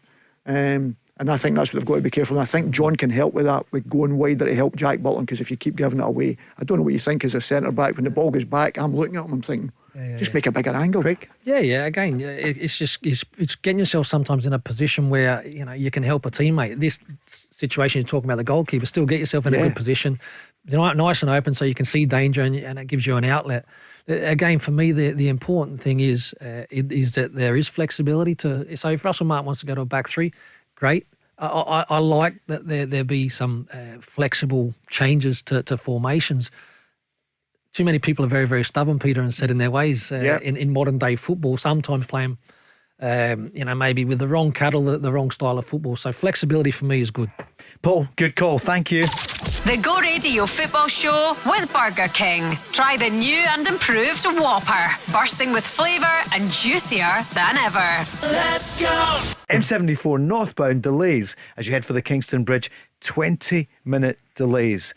And I think that's what they've got to be careful. And I think John can help with that, with going wider to help Jack Butland, because if you keep giving it away, I don't know what you think as a centre-back. When the ball goes back, I'm looking at him, I'm thinking, just make a bigger angle, Craig. Again, it's getting yourself sometimes in a position where, you can help a teammate. This situation you're talking about, the goalkeeper, still get yourself in a good position, nice and open, so you can see danger, and it gives you an outlet. Again, for me, the important thing is that there is flexibility to... So if Russell Martin wants to go to a back three, great. I like that there be some flexible changes to formations. Too many people are very, very stubborn, Peter, and set in their ways in modern day football, sometimes playing, maybe with the wrong cattle, the wrong style of football. So flexibility for me is good. Paul, good call. Thank you. The Go Radio Football Show with Burger King. Try the new and improved Whopper, bursting with flavour and juicier than ever. Let's go! M74 northbound delays as you head for the Kingston Bridge. 20-minute delays.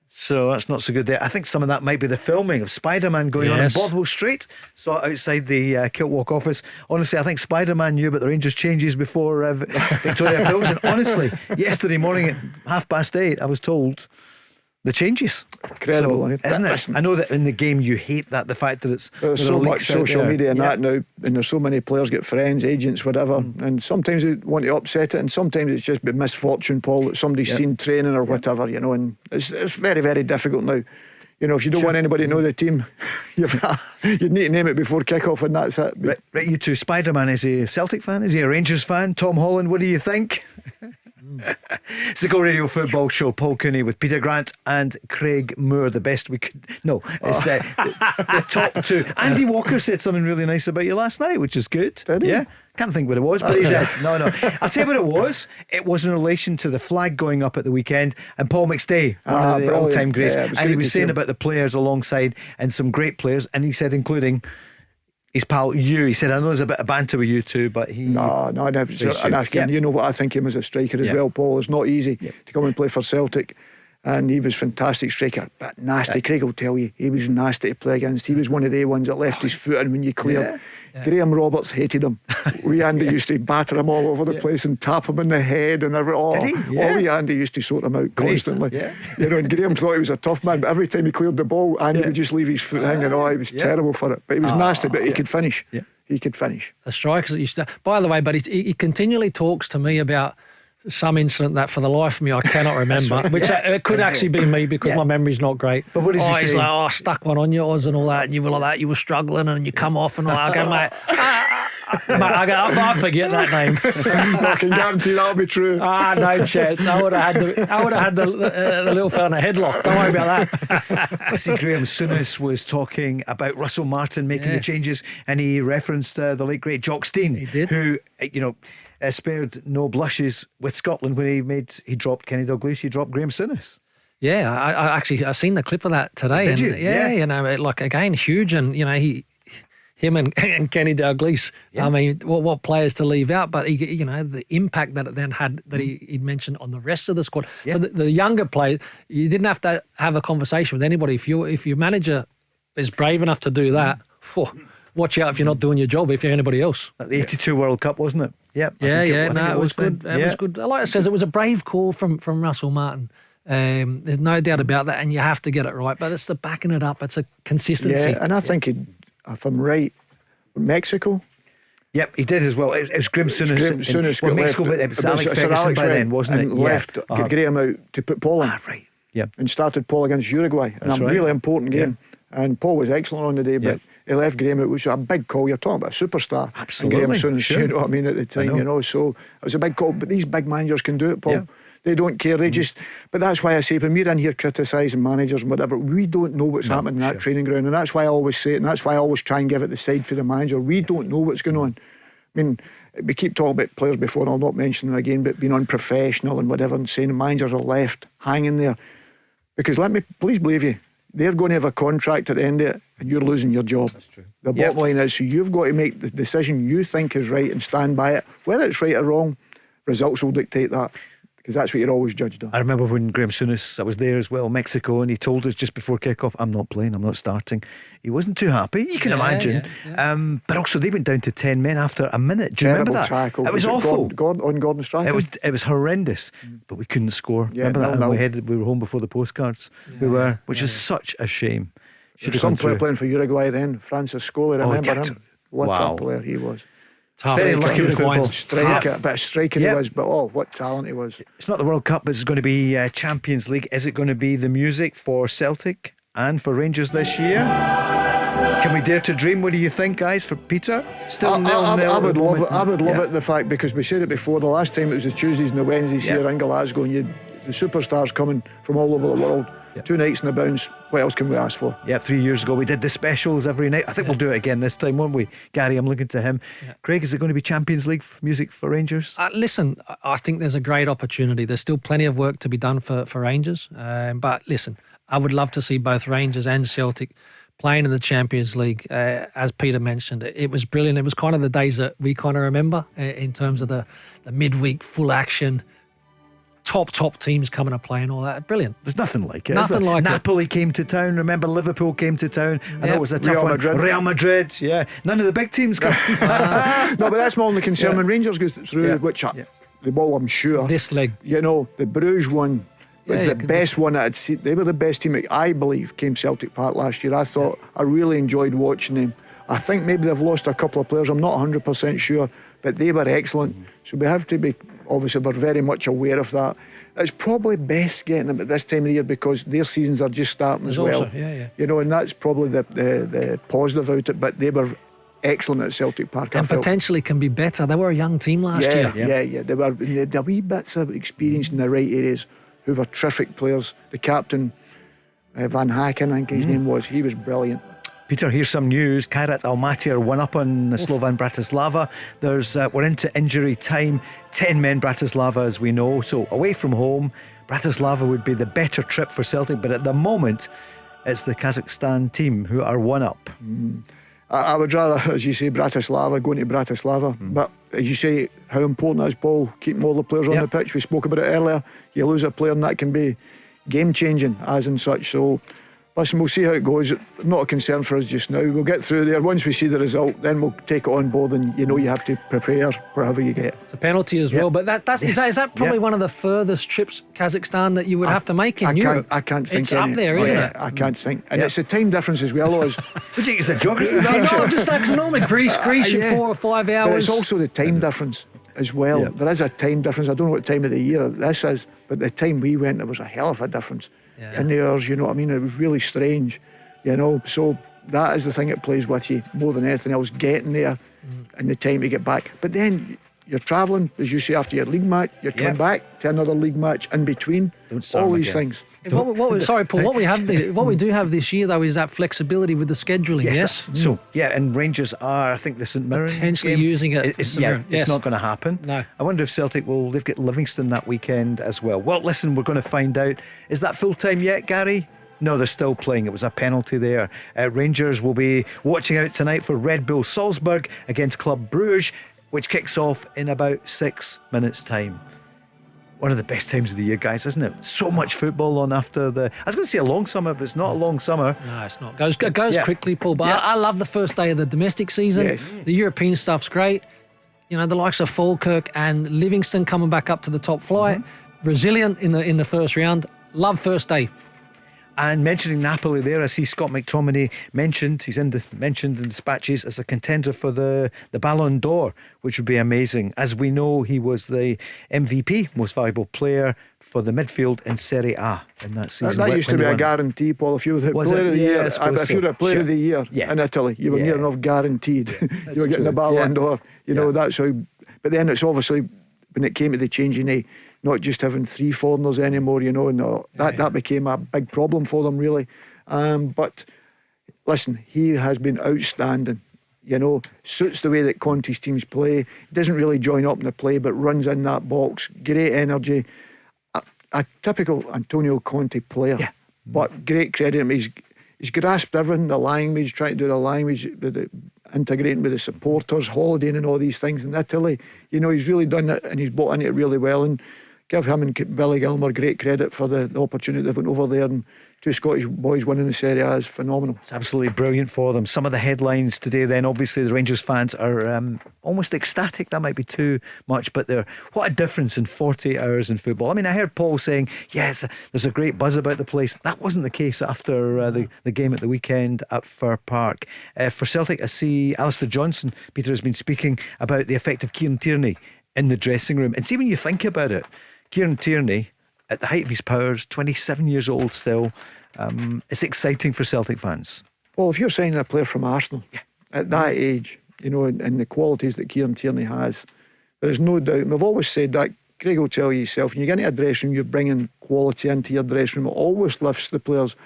So that's not so good there. I think some of that might be the filming of Spider-Man going on in Bothwell Street. So outside the Kiltwalk office. Honestly, I think Spider-Man knew about the Rangers changes before Viktoria Plzeň. Honestly, yesterday morning at 8:30, I was told the changes. Incredible, isn't it? I know that in the game you hate that, the fact that there's so much social media and that now, and there's so many players get friends, agents, whatever, and sometimes they want to upset it, and sometimes it's just been misfortune, Paul, that somebody's seen training or whatever, and it's very, very difficult now. If you don't want anybody to know the team, you need to name it before kick-off, and that's it. Right, you two. Spider-Man, is he a Celtic fan? Is he a Rangers fan? Tom Holland, what do you think? It's the Go Radio Football Show. Paul Cooney with Peter Grant and Craig Moore. The best we could. No, it's the top two. Andy Walker said something really nice about you last night, which is good. Did he? Yeah. Can't think what it was, but he did. No. I'll tell you what it was. It was in relation to the flag going up at the weekend, and Paul McStay, one of the all-time greats, and he was saying about the players alongside and some great players, and he said including his pal you. He said, I know there's a bit of banter with you two, but he No, you know what I think him as a striker as well, Paul. It's not easy to come and play for Celtic, and he was fantastic striker, but nasty. Craig will tell you he was nasty to play against. He was one of the ones that left his foot in when you cleared. Graham Roberts hated him. We Andy used to batter him all over the place and tap him in the head and everything. We Andy used to sort him out constantly. You know, and Graham thought he was a tough man, but every time he cleared the ball, Andy would just leave his foot hanging. He was terrible for it. But he was nasty, but he could finish. He could finish. The strikers that used to. By the way, but he continually talks to me about some incident that for the life of me I cannot remember, which it could actually be me because my memory's not great. But what does he say? He's like, I stuck one on yours and all that, and you were like that, you were struggling and you come off and all that. I go, mate, I forget that name. I can guarantee that'll be true. No chance. I would have had the little fella in a headlock. Don't worry about that. I see Graham Souness was talking about Russell Martin making the changes, and he referenced the late great Jock Stein, he did, who spared no blushes with Scotland when he dropped Kenny Dalglish. He dropped Graham Souness. Yeah, I seen the clip of that today. Did you? Yeah, you know, like again, huge, and you know him and Kenny Dalglish. I mean, what players to leave out, but you know the impact that it then had that he'd mentioned on the rest of the squad. So the younger players, you didn't have to have a conversation with anybody. If your manager is brave enough to do that, watch out if you're not doing your job. If you're anybody else, at the '82 World Cup, wasn't it? Yep. It was good. It was good. Like I says, it was a brave call from Russell Martin. There's no doubt about that, and you have to get it right. But it's the backing it up. It's a consistency. Yeah, and I think if I'm right, Mexico. Yep, he did as well. It was Graham Souness. Got Mexico, left. it was Alex Ferguson by then, wasn't it? And left, got Graham out to put Paul in. Right. Yep. And started Paul against Uruguay. And a really important game. And Paul was excellent on the day, but he left Graham out, which was a big call. You're talking about a superstar. Absolutely. And Graham Souness, you know what I mean, at the time, you know. So it was a big call. But these big managers can do it, Paul. Yeah. They don't care. They just. But that's why I say, when we're in here criticising managers and whatever, we don't know what's happening in that training ground. And that's why I always say it, and that's why I always try and give it the side for the manager. We don't know what's going on. I mean, we keep talking about players before, and I'll not mention them again, but being unprofessional and whatever, and saying the managers are left hanging there. Because please believe you, they're going to have a contract at the end of it, and you're losing your job. That's true. The bottom line is, so you've got to make the decision you think is right and stand by it. Whether it's right or wrong, results will dictate that. Because that's what you're always judged on. I remember when Graham Souness, I was there as well, Mexico, and he told us just before kick-off, I'm not playing, I'm not starting. He wasn't too happy, you can imagine. But also they went down to 10 men after a minute. Do you remember that? Tackle. It was awful. Gordon Strachan. It was horrendous, but we couldn't score. Remember that? No. We were home before the postcards. Which is such a shame. Some player playing for Uruguay then, Francis Scolari, remember him? What a player he was. Tough. Very lucky with football. Striker, a bit of striking he was, but what talent he was. It's not the World Cup, but it's going to be Champions League. Is it going to be the music for Celtic and for Rangers this year? Can we dare to dream? What do you think, guys, for Peter? Still nil-nil. I would love it. I would love it, the fact, because we said it before, the last time it was the Tuesdays and the Wednesdays here in Glasgow, and you the superstars coming from all over the world. 2 nights in the bounce. What else can we ask for? 3 years ago we did the specials every night. I think we'll do it again this time, won't we? Gary, I'm looking to him. Craig, is it going to be Champions League music for Rangers? Listen, I think there's a great opportunity. There's still plenty of work to be done for Rangers. But listen, I would love to see both Rangers and Celtic playing in the Champions League. As Peter mentioned, it was brilliant. It was kind of the days that we kind of remember in terms of the midweek full action, top teams coming to play and all that. Brilliant. There's nothing like it. Nothing like Napoli came to town. Remember, Liverpool came to town. I know it was a tough one. Real Madrid. None of the big teams come. No, but that's my only concern. When Rangers go through, which the ball, I'm sure this leg, the Bruges one was the best one I'd seen. They were the best team, I believe, came Celtic Park last year. I really enjoyed watching them. I think maybe they've lost a couple of players. I'm not 100% sure, but they were excellent. So we have to be, obviously, we're very much aware of that. It's probably best getting them at this time of the year because their seasons are just starting as well. Also, and that's probably the positive out it. But they were excellent at Celtic Park. And potentially can be better. They were a young team last year. Yeah. They had a wee bits of experience in the right areas, who were terrific players. The captain, Van Haken, I think his name was, he was brilliant. Peter, here's some news. Kairat Almaty are 1 up on Slovan Bratislava. We're into injury time. 10 men Bratislava, as we know. So away from home, Bratislava would be the better trip for Celtic. But at the moment, it's the Kazakhstan team who are 1 up. I would rather, as you say, Bratislava, going to Bratislava. But as you say, how important is Paul keeping all the players on the pitch? We spoke about it earlier. You lose a player and that can be game changing as and such. So listen, we'll see how it goes. Not a concern for us just now. We'll get through there. Once we see the result, then we'll take it on board, and you have to prepare whatever you get. It's a penalty as well, but is that probably one of the furthest trips, Kazakhstan, that you would have to make in Europe? I can't think it's up there, isn't it? I can't think. And it's a time difference as well. Would you think it's a geography? No, just like normally Greece in 4 or 5 hours. But it's also the time difference as well. Yeah. There is a time difference. I don't know what time of the year this is, but the time we went, there was a hell of a difference in the hours. You know what I mean? It was really strange. So that is the thing that plays with you more than anything else, getting there and the time to get back. But then you're travelling, as you say, after your league match, you're coming back to another league match in between. All these things. Sorry, Paul. What we do have this year, though, is that flexibility with the scheduling. Yes. So and Rangers are, I think, the St Mirren potentially game, using it. It's not going to happen. No. I wonder if Celtic they've got Livingston that weekend as well. Well, listen, we're going to find out. Is that full time yet, Gary? No, they're still playing. It was a penalty there. Rangers will be watching out tonight for Red Bull Salzburg against Club Brugge, which kicks off in about 6 minutes' time. One of the best times of the year, guys, isn't it? So much football on after I was going to say a long summer, but it's not a long summer. No, it's not. It goes quickly, Paul. But I love the first day of the domestic season. Yes. The European stuff's great. The likes of Falkirk and Livingston coming back up to the top flight. Resilient in the first round. Love first day. And mentioning Napoli there, I see Scott McTominay mentioned. He's mentioned in dispatches as a contender for the Ballon d'Or, which would be amazing. As we know, he was the MVP, most valuable player for the midfield in Serie A in that season. That used to be a guarantee, Paul. If you were the player of the year, if you were a player of the year in Italy, you were near enough guaranteed. You were getting the Ballon d'Or. That's how. But then it's obviously when it came to the changing not just having 3 foreigners anymore, that became a big problem for them, really. But listen, he has been outstanding. Suits the way that Conte's teams play. Doesn't really join up in the play, but runs in that box. Great energy. A typical Antonio Conte player. But great credit to him. He's grasped everything, the language, trying to do the language, integrating with the supporters, holidaying and all these things in Italy. He's really done it, and he's bought into it really well. And give him and Billy Gilmour great credit for the opportunity they've went over there, and 2 Scottish boys winning the Serie A is phenomenal. It's absolutely brilliant for them. Some of the headlines today then, obviously the Rangers fans are almost ecstatic. That might be too much, but what a difference in 48 hours in football. I mean, I heard Paul saying, yes, there's a great buzz about the place. That wasn't the case after the game at the weekend at Fir Park. For Celtic, I see Alistair Johnson, Peter, has been speaking about the effect of Kieran Tierney in the dressing room. And see, when you think about it, Kieran Tierney, at the height of his powers, 27 years old still, it's exciting for Celtic fans. Well, if you're signing a player from Arsenal at that age, and the qualities that Kieran Tierney has, there is no doubt, and we've always said that, Craig will tell you yourself, when you get into a dressing room, you're bringing quality into your dressing room. It always lifts the players.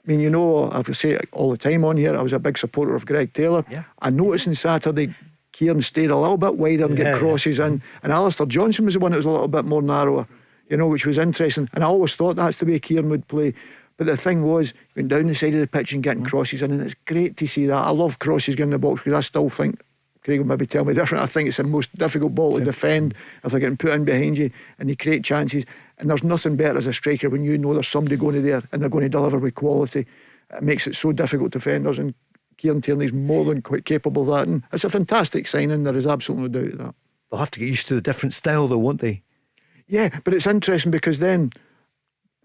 I mean, I've said it all the time on here, I was a big supporter of Greg Taylor. I noticed on Saturday, Kieran stayed a little bit wider and get crosses in, and Alistair Johnson was the one that was a little bit more narrower, which was interesting. And I always thought that's the way Kieran would play. But the thing was, going down the side of the pitch and getting crosses in, and it's great to see that. I love crosses getting in the box, because I still think, Craig will maybe tell me different, I think it's the most difficult ball to defend if they're getting put in behind you and you create chances. And there's nothing better as a striker when you know there's somebody going to there and they're going to deliver with quality. It makes it so difficult to defenders, and Kieran Tierney's more than quite capable of that. And it's a fantastic signing, there is absolutely no doubt of that. They'll have to get used to the different style though, won't they? Yeah, but it's interesting because then,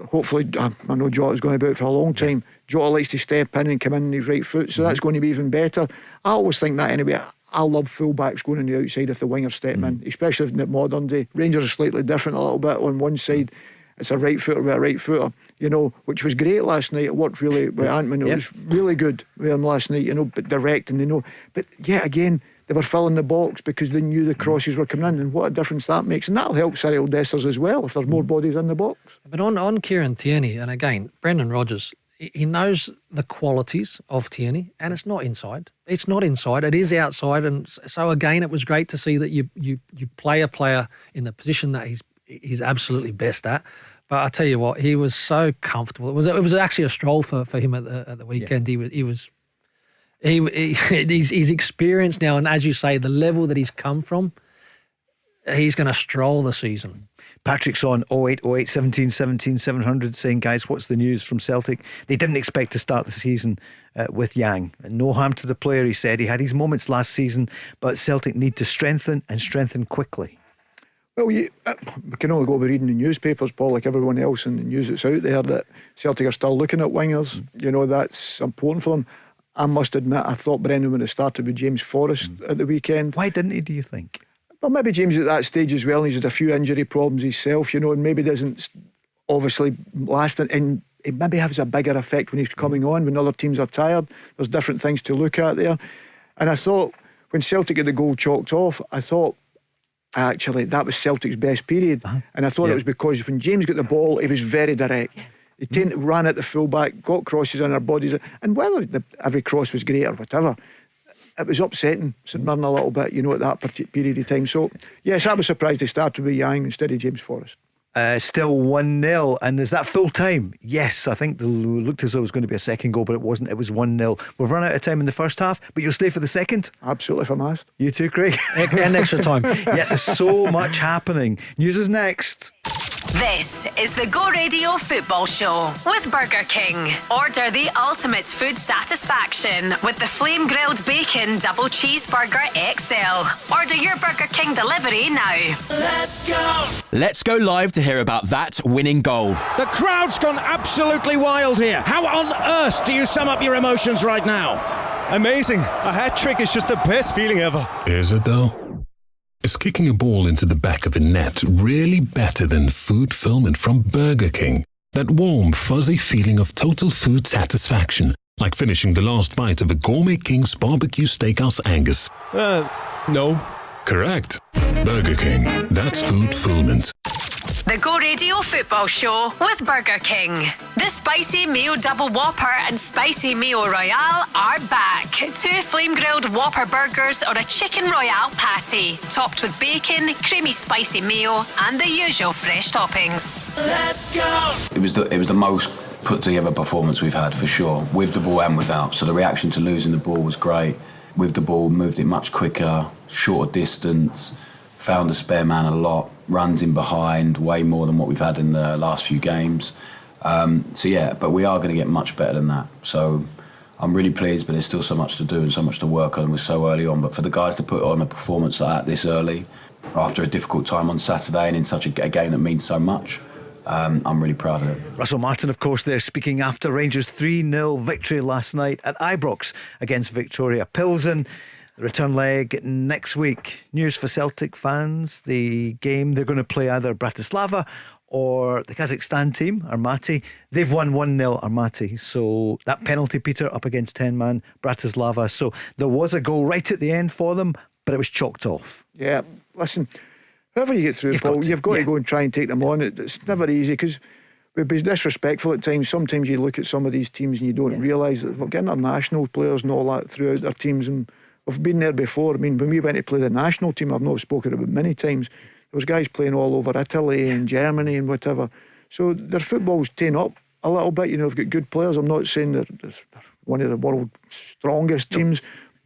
hopefully, I know Jota's going about for a long time. Jota likes to step in and come in on his right foot, so that's going to be even better. I always think that anyway. I love full-backs going on the outside if the winger step in, especially in the modern day. Rangers are slightly different a little bit on one side, it's a right footer with a right footer, you know, which was great last night. It worked really with Antman. It was really good with him last night, you know, but directing, you know. But yet again, they were filling the box because they knew the crosses were coming in, and what a difference that makes. And that'll help Cyril Dessers as well if there's more bodies in the box. But on Kieran Tierney, and again, Brendan Rodgers, he knows the qualities of Tierney, and it's not inside. It's not inside. It is outside. And so again, it was great to see that you play a player in the position that he's absolutely best at. But I tell you what, he was so comfortable. It was actually a stroll for him at the weekend. He's experienced now, and as you say, the level that he's come from, he's going to stroll the season. Patrick's on 0808 17 17 700 saying, guys, what's the news from Celtic? They didn't expect to start the season with Yang. No harm to the player, he said. He had his moments last season, but Celtic need to strengthen quickly. Well, we can only go over reading the newspapers, Paul, like everyone else, and the news that's out there that Celtic are still looking at wingers. You know, that's important for them. I must admit, I thought Brendan would have started with James Forrest at the weekend. Why didn't he, do you think? Well, maybe James at that stage as well. He's had a few injury problems himself, you know, and maybe doesn't obviously last. And it maybe has a bigger effect when he's coming on, when other teams are tired. There's different things to look at there. And I thought when Celtic had the goal chalked off, I thought actually that was Celtic's best period. And I thought it was because when James got the ball, he was very direct. He ran at the full-back, got crosses on our bodies, and whether every cross was great or whatever, it was upsetting St Mirren a little bit, you know, at that period of time. So, yes, I was surprised they started with Yang instead of James Forrest. Still 1-0, and is that full time? Yes, I think it looked as though it was going to be a second goal, but it wasn't. It was 1-0. We've run out of time in the first half, but you'll stay for the second? Absolutely, if I'm asked. You too, Craig? And extra time. Yeah, there's so much happening. News is next. This is the Go Radio Football Show with Burger King. Order the ultimate food satisfaction with the flame grilled bacon double cheeseburger XL. Order your Burger King delivery now. Let's go! Let's go live to hear about that winning goal. The crowd's gone absolutely wild here. How on earth do you sum up your emotions right now? Amazing. A hat-trick is just the best feeling ever. Is it though? Is kicking a ball into the back of a net really better than food fulfillment from Burger King? That warm, fuzzy feeling of total food satisfaction, like finishing the last bite of a Gourmet King's barbecue steakhouse Angus. No. Correct. Burger King. That's food fulfillment. The Go Radio Football Show with Burger King. The Spicy Mayo Double Whopper and Spicy Mayo Royale are back. 2 flame grilled Whopper burgers or a Chicken Royale patty, topped with bacon, creamy spicy mayo, and the usual fresh toppings. Let's go! It was the most put together performance we've had for sure, with the ball and without. So the reaction to losing the ball was great. With the ball, moved it much quicker, shorter distance, found the spare man a lot, runs in behind way more than what we've had in the last few games. But we are going to get much better than that. So I'm really pleased, but there's still so much to do and so much to work on. We're so early on, but for the guys to put on a performance like that this early, after a difficult time on Saturday and in such a game that means so much, I'm really proud of it. Russell Martin, of course, there speaking after Rangers' 3-0 victory last night at Ibrox against Viktoria Plzeň. The return leg next week. News for Celtic fans: the game they're going to play either Bratislava or the Kazakhstan team, Almaty. They've won 1-0, Almaty. So that penalty, Peter, up against 10-man Bratislava. So there was a goal right at the end for them, but it was chalked off. Yeah, listen, whoever you get through, Paul, you've got to go and try and take them on. It's never easy because we'd be disrespectful at times. Sometimes you look at some of these teams and you don't realise that they've got international players and all that throughout their teams, and we've been there before. I mean, when we went to play the national team, I've not spoken about many times, there was guys playing all over Italy and Germany and whatever. So their football's taken up a little bit. You know, they've got good players. I'm not saying they're one of the world's strongest teams,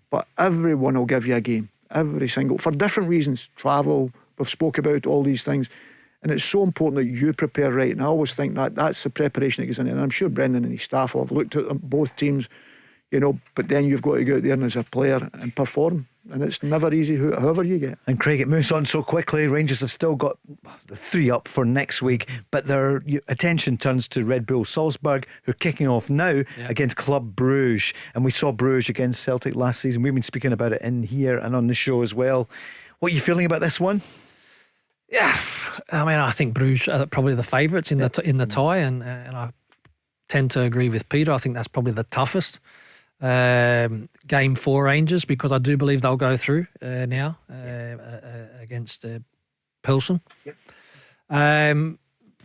but everyone will give you a game. Every single, for different reasons. Travel, we've spoke about all these things. And it's so important that you prepare right. And I always think that's the preparation that goes in. And I'm sure Brendan and his staff will have looked at both teams, you know, but then you've got to go out there and as a player and perform. And it's never easy, however you get. And Craig, it moves on so quickly. Rangers have still got the 3 up for next week, but their attention turns to Red Bull Salzburg, who are kicking off now against Club Bruges. And we saw Bruges against Celtic last season. We've been speaking about it in here and on the show as well. What are you feeling about this one? Yeah, I mean, I think Bruges are probably the favourites in the tie, and I tend to agree with Peter. I think that's probably the toughest game for Rangers, because I do believe they'll go through now against Pilsen. Yep.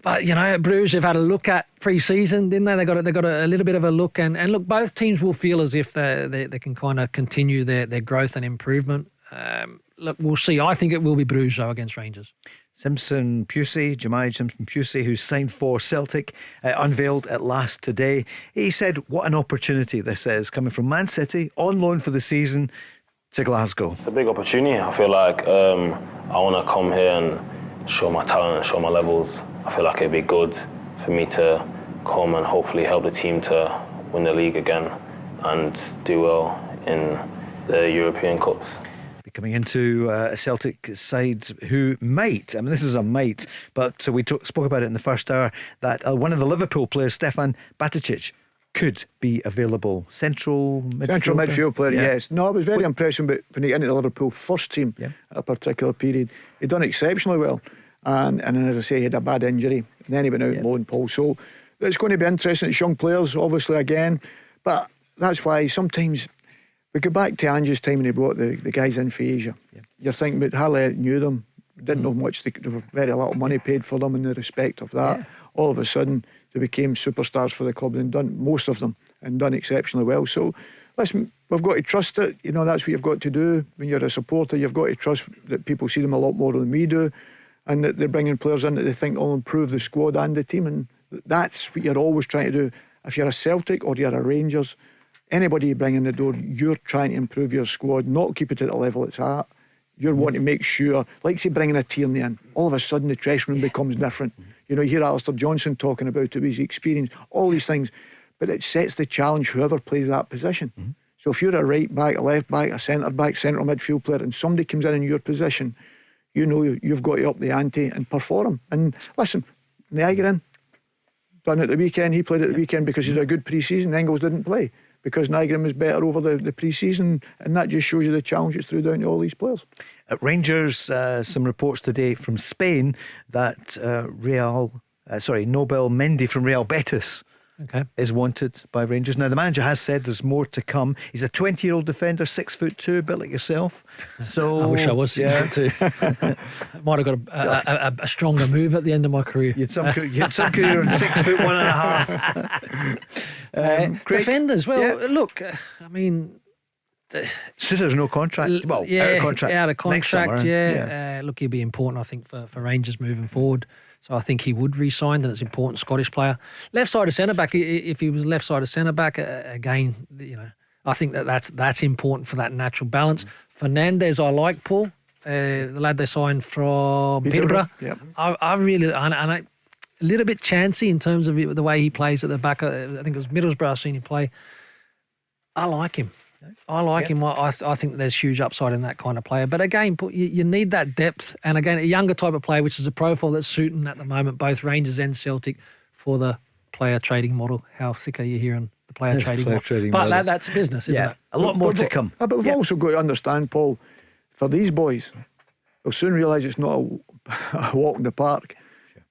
But Bruges have had a look at pre-season, didn't they? They got a little bit of a look, and look, both teams will feel as if they can kind of continue their growth and improvement. Look, we'll see. I think it will be Bruges though against Rangers. Simpson-Pusey, Jahmai Simpson-Pusey, who's signed for Celtic, unveiled at last today. He said, what an opportunity this is, coming from Man City, on loan for the season, to Glasgow. It's a big opportunity. I feel like I want to come here and show my talent and show my levels. I feel like it'd be good for me to come and hopefully help the team to win the league again and do well in the European Cups. Coming into a Celtic side who might, I mean, this is a might, but we spoke about it in the first hour, that one of the Liverpool players, Stefan Bajčetić, could be available. Central midfield player, yes. No, I was very impressed when he got into the Liverpool first team at a particular period. He'd done exceptionally well. And as I say, he had a bad injury. And then he went out on loan, Paul. So it's going to be interesting. It's young players, obviously, again. But that's why sometimes we go back to Ange's time when he brought the guys in for Asia. Yeah. You're thinking, but hardly knew them. Didn't know much. There was very little money paid for them in the respect of that. Yeah. All of a sudden, they became superstars for the club and done, most of them, and done exceptionally well. So, listen, we've got to trust it. That's what you've got to do. When you're a supporter, you've got to trust that people see them a lot more than we do, and that they're bringing players in that they think will improve the squad and the team. And that's what you're always trying to do. If you're a Celtic or you're a Rangers, anybody you bring in the door, you're trying to improve your squad, not keep it at the level it's at. You're wanting to make sure, like say bringing a Tierney in, all of a sudden the dressing room becomes different. You hear Alistair Johnson talking about it, his experience, all these things, but it sets the challenge whoever plays that position. Mm-hmm. So if you're a right back, a left back, a centre back, central midfield player, and somebody comes in your position, you've got to up the ante and perform. And listen, Nygren done at the weekend. He played at the weekend because he's a good pre-season. Engels didn't play because Nygren was better over the pre-season, and that just shows you the challenge it's threw down to all these players. At Rangers, some reports today from Spain that Nobel Mendy from Real Betis is wanted by Rangers. Now, the manager has said there's more to come. He's a 20-year-old defender, 6'2", a bit like yourself. So I wish I was 6'2". I might have got a stronger move at the end of my career. You had some career on 6'1.5". Defenders, look, I mean, Souttar's no contract. Well, out of contract. Next summer, look, he'll be important, I think, for Rangers moving forward. So I think he would re-sign, and it's an important Scottish player. Left side of centre back, if he was left side of centre back, again, I think that's important for that natural balance. Fernandes, I like, Paul, the lad they signed from Peterborough. Yep. I really, and a little bit chancy in terms of the way he plays at the back. I think it was Middlesbrough I've seen him play. I like him. him. I think there's huge upside in that kind of player. But again, you need that depth. And again, a younger type of player, which is a profile that's suiting at the moment, both Rangers and Celtic, for the player trading model. How sick are you hearing the player trading model? But that's business, isn't it? A lot more to come. But we've also got to understand, Paul, for these boys, they'll soon realise it's not a walk in the park.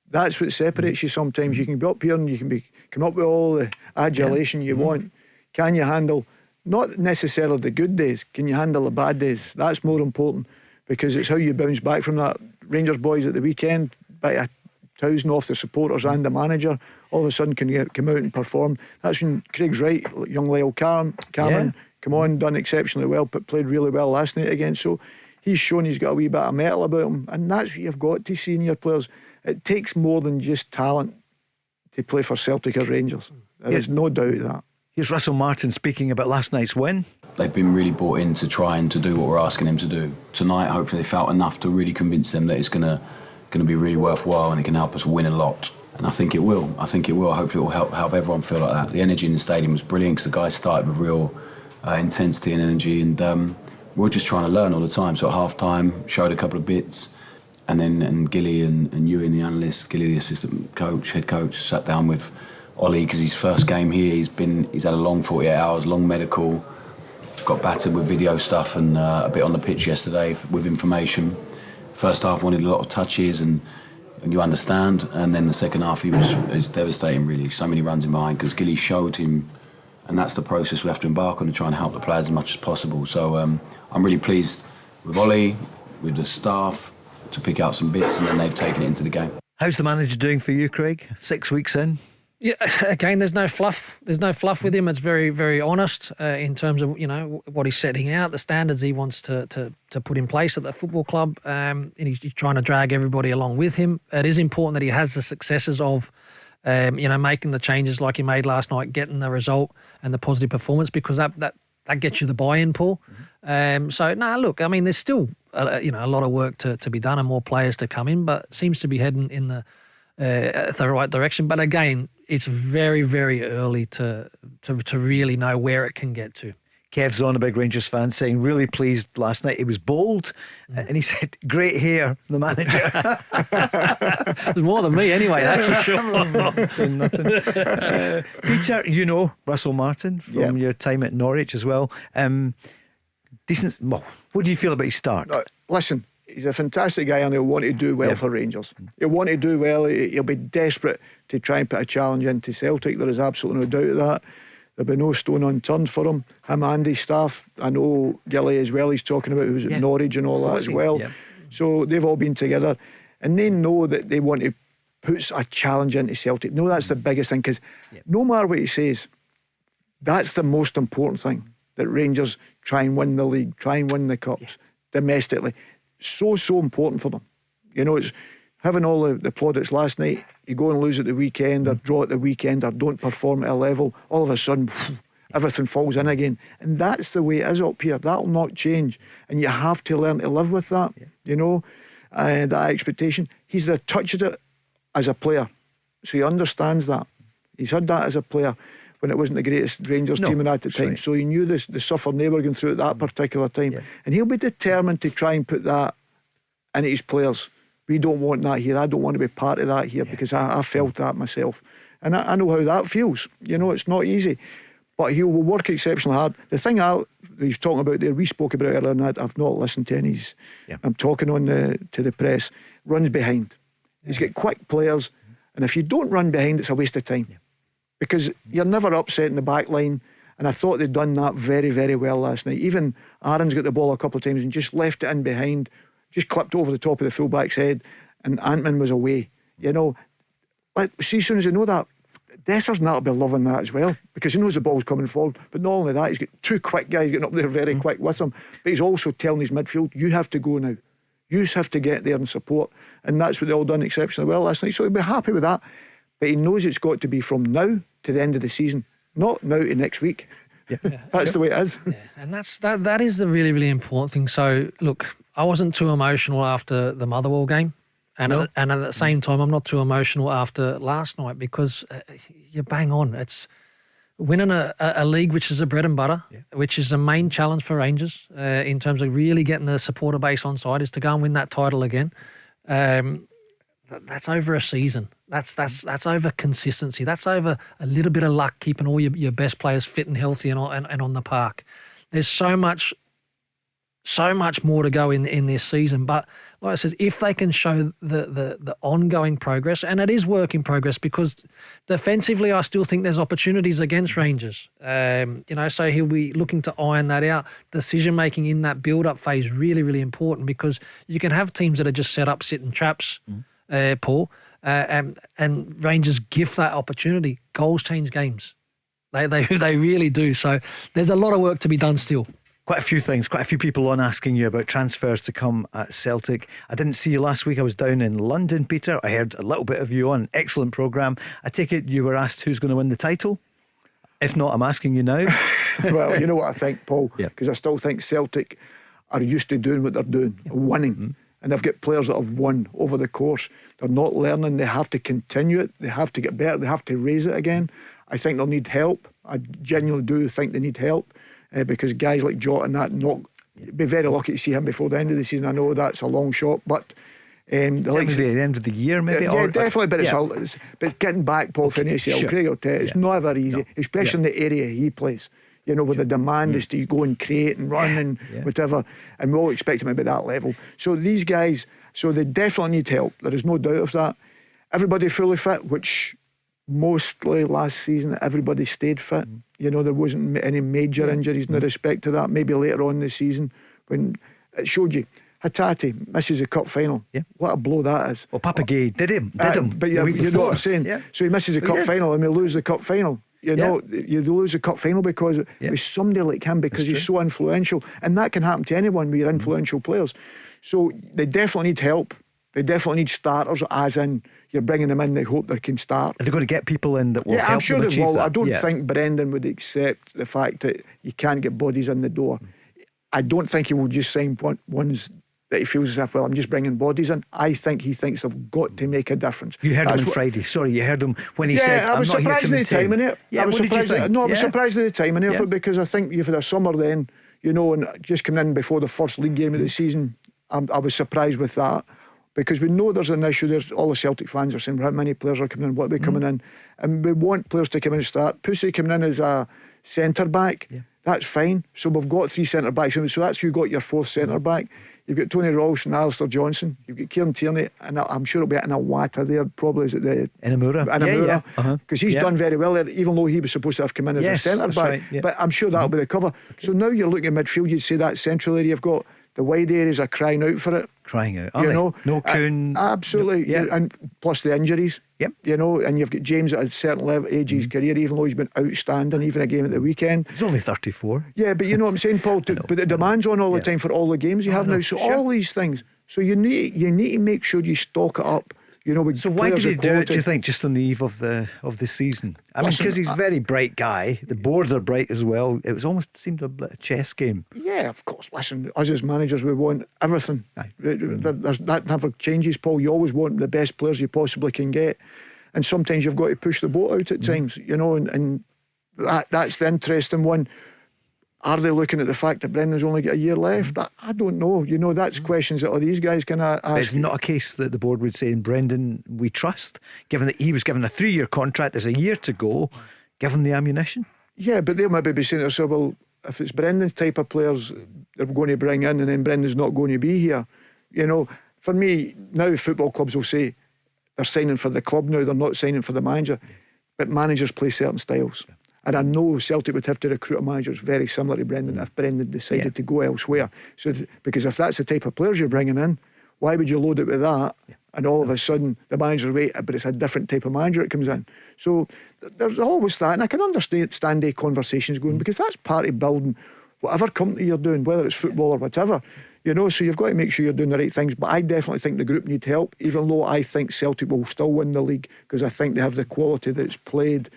That's what separates you sometimes. You can be up here and you can come up with all the adulation you want. Can you handle... Not necessarily the good days. Can you handle the bad days? That's more important, because it's how you bounce back from that. Rangers boys at the weekend, by 1,000 off the supporters and the manager, all of a sudden can come out and perform. That's when Craig's right. Young Lyle Cameron come on, done exceptionally well, but played really well last night again. So he's shown he's got a wee bit of metal about him, and that's what you've got to see in your players. It takes more than just talent to play for Celtic or Rangers. There is no doubt of that. Here's Russell Martin speaking about last night's win. They've been really bought in to trying to do what we're asking them to do. Tonight, hopefully they felt enough to really convince them that it's going to be really worthwhile and it can help us win a lot. And I think it will. Hopefully it will help everyone feel like that. The energy in the stadium was brilliant because the guys started with real intensity and energy, and we're just trying to learn all the time. So at half-time, showed a couple of bits, and then Gilly and Ewan, the analyst, Gilly, the assistant coach, head coach, sat down with Ollie, because his first game here, he's had a long 48 hours, long medical, got battered with video stuff and a bit on the pitch yesterday with information. first half wanted a lot of touches and you understand, and then the second half it was devastating really. So many runs in behind because Gilly showed him, and that's the process we have to embark on to try and help the players as much as possible. So I'm really pleased with Ollie, with the staff to pick out some bits, and then they've taken it into the game. How's the manager doing for you, Craig? 6 weeks in? Yeah, again, there's no fluff. There's no fluff with him. It's very, very honest in terms of what he's setting out, the standards he wants to put in place at the football club, and he's trying to drag everybody along with him. It is important that he has the successes of, making the changes like he made last night, getting the result and the positive performance, because that gets you the buy-in, Paul. Look, I mean, there's still a lot of work to be done and more players to come in, but seems to be heading in the right direction. But again, it's very, very early to really know where it can get to. Kev's on, a big Rangers fan, saying really pleased last night. He was bold, and he said, "Great hair, the manager." There's more than me anyway, that's for sure. Saying nothing. Peter, you know Russell Martin from your time at Norwich as well. Decent. Well, what do you feel about his start? Listen, he's a fantastic guy and he'll want to do well for Rangers. He'll want to do well. He'll be desperate to try and put a challenge into Celtic. There is absolutely no doubt of that. There'll be no stone unturned for him. Him and his staff. I know Gilly as well, he's talking about, who's at Norwich and all that as well. So they've all been together and they know that they want to put a challenge into Celtic. No, that's the biggest thing, because no matter what he says, that's the most important thing, that Rangers try and win the league, try and win the cups domestically. So important for them. It's having all the plaudits last night. You go and lose at the weekend or draw at the weekend or don't perform at a level, all of a sudden everything falls in again. And that's the way it is up here. That'll not change, and you have to learn to live with that. That expectation. He's the touch of it as a player, so he understands that. He's had that as a player when it wasn't the greatest Rangers team at the time. Right. So he knew the suffering they were going through at that particular time. And he'll be determined to try and put that into his players. We don't want that here. I don't want to be part of that here because I felt that myself. And I know how that feels. It's not easy. But he will work exceptionally hard. The thing he's talking about there, we spoke about earlier, and I've not listened to any. I'm talking to the press. Runs behind. He's got quick players. And if you don't run behind, it's a waste of time. Because you're never upsetting the back line, and I thought they'd done that very, very well last night. Even Aaron's got the ball a couple of times and just left it in behind, just clipped over the top of the fullback's head, and Antman was away. See, as soon as you know that, Dessers and that'll be loving that as well, because he knows the ball's coming forward. But not only that, he's got two quick guys getting up there very quick with him, but he's also telling his midfield, you have to go now. You just have to get there and support, and that's what they all done exceptionally well last night. So he'll be happy with that. But he knows it's got to be from now to the end of the season, not now to next week. That's the way it is. And that is the really, really important thing. So, look, I wasn't too emotional after the Motherwell game. And at the same time, I'm not too emotional after last night, because you bang on. It's winning a league which is a bread and butter, which is the main challenge for Rangers in terms of really getting the supporter base on side, is to go and win that title again. That's over a season. That's over consistency. That's over a little bit of luck, keeping all your best players fit and healthy and on the park. There's so much more to go in this season. But like I said, if they can show the ongoing progress, and it is work in progress, because defensively I still think there's opportunities against Rangers. So he'll be looking to iron that out. Decision making in that build-up phase really, really important, because you can have teams that are just set up sitting traps, Paul. And Rangers gift that opportunity. Goals change games. They really do. So there's a lot of work to be done still. Quite a few things, quite a few people on asking you about transfers to come at Celtic. I didn't see you last week. I was down in London, Peter. I heard a little bit of you on an excellent programme. I take it you were asked who's going to win the title? If not, I'm asking you now. Well, you know what I think, Paul? Because I still think Celtic are used to doing what they're doing, winning. And they've got players that have won over the course. They're not learning. They have to continue it. They have to get better. They have to raise it again. I think they'll need help. I genuinely do think they need help. Because guys like Jota and that, be very lucky to see him before the end of the season. I know that's a long shot, but the end of the year, maybe. Definitely. But it's getting back, Paul, for an ACL. Craig will tell you, it's not ever easy, especially in the area he plays. you know, where the demand is to go and create and run and whatever, and we all expect him to be at that level. So these guys, so they definitely need help. There is no doubt of that. Everybody fully fit, which mostly last season everybody stayed fit. You know, there wasn't any major injuries in respect to that. Maybe later on in the season when it showed you. Hatate misses a cup final. What a blow that is. Well, Papagay did him. But you know what I'm saying. So he misses a cup final and we lose the cup final. You know, you lose the cup final because with somebody like him, because he's so influential, and that can happen to anyone with your influential players. So they definitely need help. They definitely need starters, as in you're bringing them in. They hope they can start. Are they going to get people in that will help I'm sure them they will. that? I don't think Brendan would accept the fact that you can't get bodies in the door. I don't think he will just sign ones that he feels as if, well, I'm just bringing bodies in. I think he thinks they've got to make a difference. You heard him on Friday. Sorry, you heard him when he said, I was surprised at the timing of it. Yeah, I was surprised at the timing of it, because I think you've had a summer then, you know, and just coming in before the first league game of the season. I was surprised with that, because we know there's an issue. There's all the Celtic fans are saying how many players are coming in, what are they coming in, and we want players to come in and start. Pusey coming in as a centre back, that's fine. So we've got 3 centre backs, so that's you got your 4th centre back. You've got Tony Rawls and Alistair Johnson. You've got Kieran Tierney, and I'm sure it'll be in a Wata there. Probably is it the Inamura? Because he's done very well there, even though he was supposed to have come in as a centre back. Right, but I'm sure that'll be the cover. So now you're looking at midfield. You'd say that central area. You've got the wide areas are crying out for it. Crying out, you know, no Coon. Absolutely, and plus the injuries. You know, and you've got James at a certain level age of his career, even though he's been outstanding, even a game at the weekend. He's only 34. Yeah, but you know what I'm saying, Paul. But the demands on all the time for all the games you have now. So all these things. So you need to make sure you stock it up. You know, with so why did he do it, do you quality. think, just on the eve of the season? I mean, because he's a very bright guy. The boards are bright as well. It was almost seemed a bit of a chess game. Yeah, of course. Listen, us as managers, we want everything. That never changes, Paul. You always want the best players you possibly can get, and sometimes you've got to push the boat out at times. You know, and that's the interesting one. Are they looking at the fact that Brendan's only got a year left? I don't know. You know, that's questions that all these guys can ask. But it's not a case that the board would say, in Brendan, we trust, given that he was given a 3-year contract, there's a year to go, give him the ammunition. Yeah, but they'll maybe be saying to themselves, well, if it's Brendan's type of players they're going to bring in and then Brendan's not going to be here, you know, for me, now football clubs will say they're signing for the club now, they're not signing for the manager. But managers play certain styles. And I know Celtic would have to recruit a manager that's very similar to Brendan if Brendan decided to go elsewhere. So, because if that's the type of players you're bringing in, why would you load it with that? And all of a sudden the manager's wait, but it's a different type of manager that comes in. So there's always that, and I can understand the conversations going, because that's part of building whatever company you're doing, whether it's football or whatever. You know, so you've got to make sure you're doing the right things. But I definitely think the group need help, even though I think Celtic will still win the league, because I think they have the quality that's played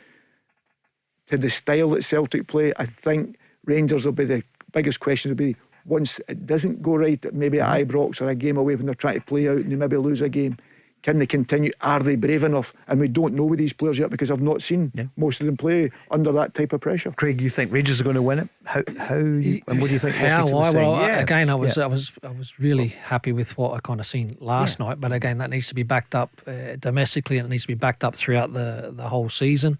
to the style that Celtic play. I think Rangers will be the biggest question. Will be once it doesn't go right, maybe at Ibrox or a game away when they're trying to play out and they maybe lose a game. Can they continue? Are they brave enough? And we don't know with these players yet, because I've not seen most of them play under that type of pressure. Craig, you think Rangers are going to win it? How and what do you think? How? Why? Well, again, I was really happy with what I kind of seen last night. But again, that needs to be backed up domestically, and it needs to be backed up throughout the whole season.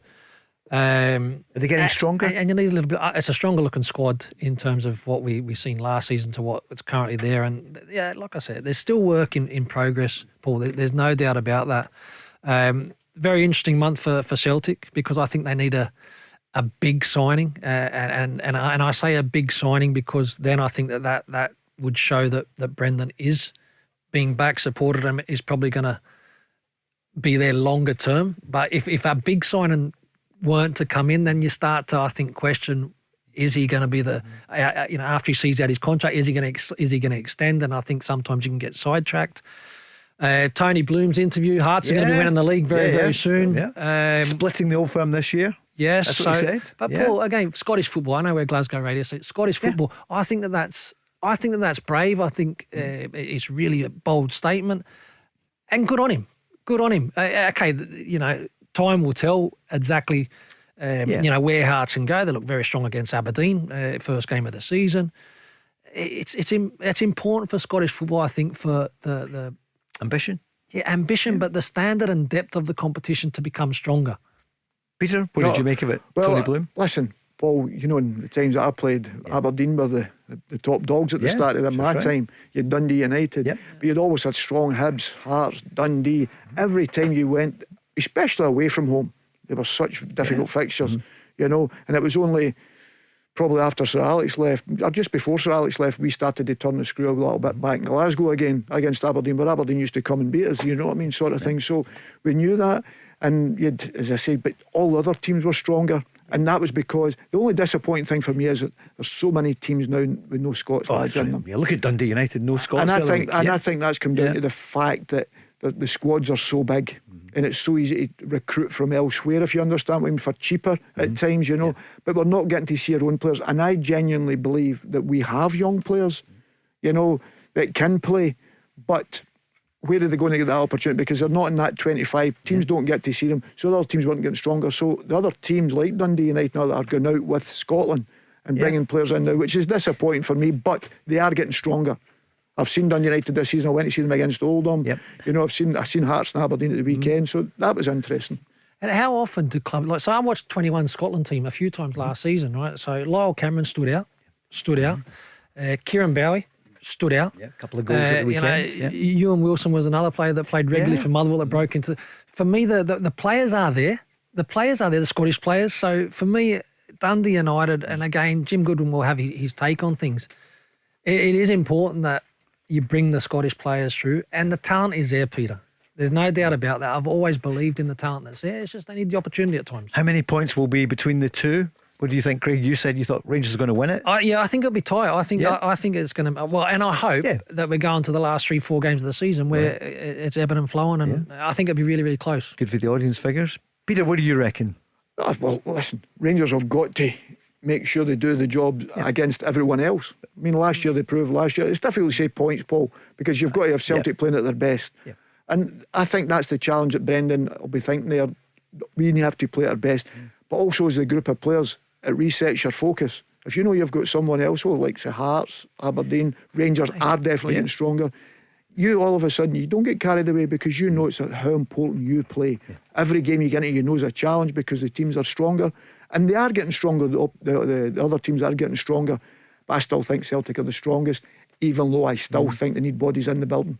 Are they getting stronger? And you need a little bit. It's a stronger looking squad in terms of what we seen last season to what's currently there. And yeah, like I said, there's still work in progress, Paul. There's no doubt about that. Very interesting month for Celtic, because I think they need a big signing, and I say a big signing because then I think that would show that Brendan is being back, supported, and is probably going to be there longer term. But if a big signing weren't to come in, then you start to, I think, question: is he going to be the after he sees out his contract? Is he going to extend? And I think sometimes you can get sidetracked. Tony Bloom's interview: Hearts are going to be winning the league very soon. Splitting the old firm this year. Yes, that's what he said. But Paul, again, Scottish football. I know we're Glasgow Radio, so Scottish football. I think that's brave. I think it's really a bold statement, and good on him. Good on him. Okay, time will tell exactly, where Hearts can go. They look very strong against Aberdeen, first game of the season. It's important for Scottish football, I think, for the ambition. Yeah, ambition, but the standard and depth of the competition to become stronger. Peter, what did you make of it, well, Tony Bloom? Listen, Paul, you know, in the times that I played, Aberdeen were the top dogs at the start of my time. You had Dundee United, but you'd always had strong Hibs, Hearts, Dundee. Every time you went, especially away from home, they were such difficult fixtures, you know. And it was only probably after Sir Alex left, or just before Sir Alex left, we started to turn the screw a little bit back in Glasgow again against Aberdeen, where Aberdeen used to come and beat us, you know what I mean, sort of thing. So we knew that, and you'd, as I said, but all the other teams were stronger. And that was because the only disappointing thing for me is that there's so many teams now with no Scots lads in them. Yeah, look at Dundee United, no Scots. And I think that's come down to the fact that the squads are so big, and it's so easy to recruit from elsewhere, if you understand what I mean, for cheaper at times, you know. But we're not getting to see our own players. And I genuinely believe that we have young players, you know, that can play, but where are they going to get that opportunity? Because they're not in that 25. Teams don't get to see them, so the other teams weren't getting stronger. So the other teams like Dundee United now that are going out with Scotland and bringing players in now, which is disappointing for me, but they are getting stronger. I've seen Dundee United this season. I went to see them against Oldham. You know, I've seen Hearts and Aberdeen at the weekend, so that was interesting. And how often do clubs, like, so I watched 21 Scotland team a few times last season, right? So Lyle Cameron stood out. Kieran Bowie stood out. A couple of goals at the weekend. You know, Ewan Wilson was another player that played regularly for Motherwell that broke into. For me, the players are there. The players are there, the Scottish players. So for me, Dundee United, and again, Jim Goodwin will have his take on things. It is important that you bring the Scottish players through, and the talent is there, Peter. There's no doubt about that. I've always believed in the talent that's there. It's just they need the opportunity at times. How many points will be between the two? What do you think, Craig? You said you thought Rangers are going to win it. I think it'll be tight. I think it's going to. Well, and I hope that we're going to the last 3-4 games of the season where it's ebbing and flowing, and I think it'll be really, really close. Good for the audience figures. Peter, what do you reckon? Oh, well, listen, Rangers have got to make sure they do the job against everyone else. I mean, last year they proved. It's difficult to say points, Paul, because you've got to have Celtic playing at their best. And I think that's the challenge that Brendan will be thinking there. We have to play at our best, but also as a group of players, it resets your focus. If you know you've got someone else, like say Hearts, Aberdeen, Rangers are definitely getting stronger. You all of a sudden, you don't get carried away because you know it's how important you play. Every game you get into, you know is a challenge because the teams are stronger, and they are getting stronger. The other teams are getting stronger, but I still think Celtic are the strongest, even though I still think they need bodies in the building.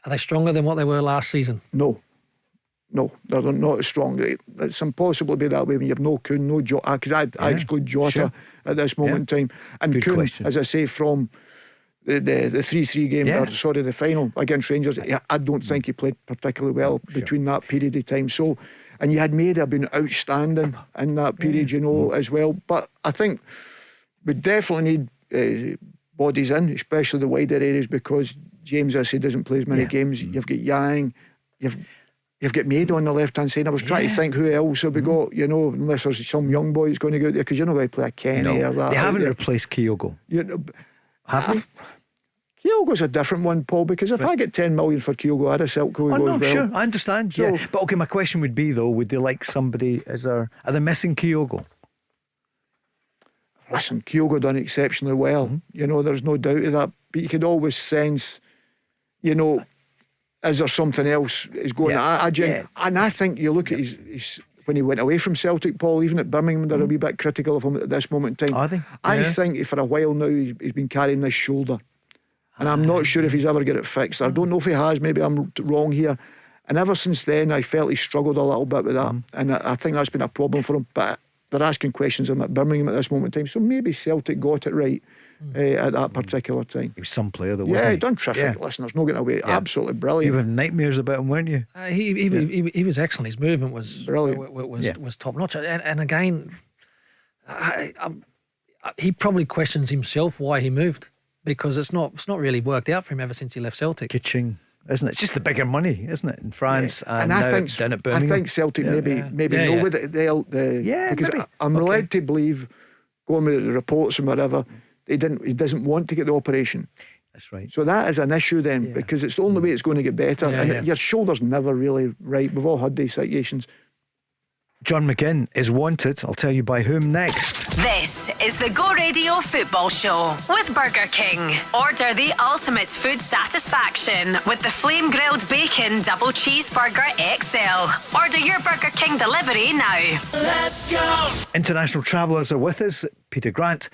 Are they stronger than what they were last season? No, they're not as strong. It's impossible to be that way when you have no Cooney, no Jota, because I exclude Jota at this moment in time. And Cooney, as I say, from the 3-3 game, the final against Rangers, I don't think he played particularly well between that period of time. So, and you had Maida been outstanding in that period, you know, as well. But I think we definitely need bodies in, especially the wider areas, because James, as I say, doesn't play as many games. You've got Yang, You've got Maida on the left-hand side. I was trying to think who else have we got, you know, unless there's some young boy who's going to go out there, because you're not going to play a Kenny or that. They haven't replaced Kyogo. Have they? Kyogo's a different one, Paul, because if I get 10 million for Kyogo, I'd have Silko as well. Sure, I understand. So, but okay, my question would be though, would they like somebody? Are they missing Kyogo? Listen, Kyogo done exceptionally well. You know, there's no doubt of that. But you could always sense, you know, is there something else is going on? And I think you look at his when he went away from Celtic, Paul, even at Birmingham, they're a wee bit critical of him at this moment in time. Are they? I think for a while now he's been carrying this shoulder, and I'm not sure if he's ever got it fixed. I don't know if he has. Maybe I'm wrong here. And ever since then, I felt he struggled a little bit with that, and I think that's been a problem for him. But they're asking questions of him at Birmingham at this moment in time, so maybe Celtic got it right at that particular time. He was some player that wasn't he done terrific. Listen, there's no getting away. Absolutely brilliant. You had nightmares about him, weren't you? He was excellent. His movement was brilliant. Was top notch. And again, he probably questions himself why he moved, because it's not really worked out for him ever since he left Celtic. Kitching, isn't it? It's just the bigger money, isn't it, in France? And I now think down at Birmingham. I think Celtic maybe know with it. Because maybe. I'm led to believe, going with the reports and whatever, he doesn't want to get the operation. That's right. So that is an issue then, because it's the only way it's going to get better. Your shoulder's never really right. We've all had these situations. John McGinn is wanted. I'll tell you by whom next. This is the Go Radio Football Show with Burger King. Order the ultimate food satisfaction with the flame grilled bacon double cheeseburger XL. Order your Burger King delivery now. Let's go! International travellers are with us. Peter Grant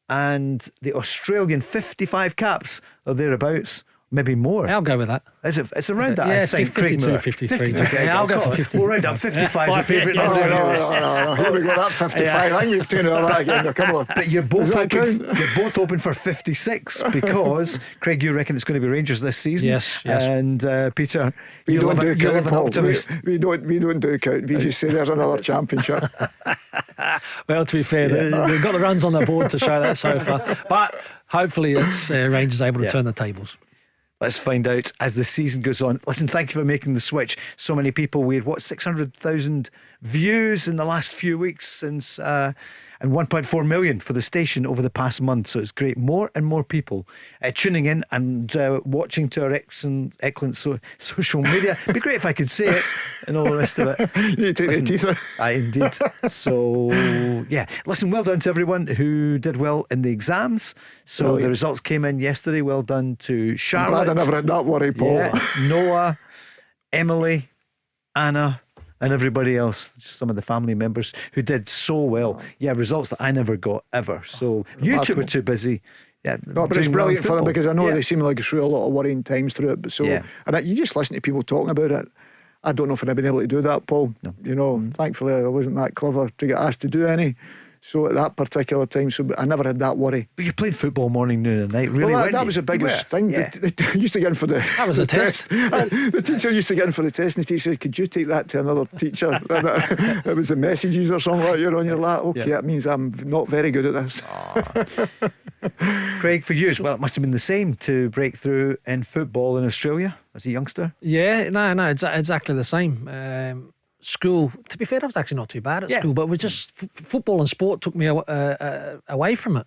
and the Australian 55 caps or thereabouts. Maybe more. I'll go with that. Is it? It's around that. Yeah, I think. 52, 53. Yeah, I'll go for 50. We'll round up 55 is a favourite. No, here we go. That 55. I think we've taken all that again. Come on. But you're both open for 56 because Craig, you reckon it's going to be Rangers this season. Yes. And Peter, we don't do count, Paul. We don't do count. We just say there's another championship. Well, to be fair, they've got the runs on the board to show that so far. But hopefully, it's Rangers able to turn the tables. Let's find out as the season goes on. Listen, thank you for making the switch. So many people. We had 600,000 views in the last few weeks since, and 1.4 million for the station over the past month. So it's great. More and more people tuning in and watching to our excellent social media. It'd be great if I could say it and all the rest of it. You take the teeth out. Indeed. So yeah, listen. Well done to everyone who did well in the exams. So Brilliant. the results came in yesterday. Well done to Charlotte. I'm glad I never had that worry, Paul. Yeah, Noah, Emily, Anna, and everybody else, just some of the family members who did so well. Yeah, results that I never got ever. So you two were too busy. Yeah, no, but it's brilliant for them because I know they seem like through a lot of worrying times through it. But and you just listen to people talking about it. I don't know if I'd been able to do that, Paul. No. You know, thankfully I wasn't that clever to get asked to do any. So at that particular time, I never had that worry. But you played football morning, noon and night, really? Well, that was the biggest thing. Yeah. They used to get in for the That was a test. The teacher used to get in for the test, and the teacher said, "Could you take that to another teacher?" And it was the messages or something like you're on your lap. Okay, that means I'm not very good at this. Craig, for you as well, it must have been the same to break through in football in Australia as a youngster. Yeah, no, exactly the same. School, to be fair, I was actually not too bad at school, but it was just football and sport took me away from it.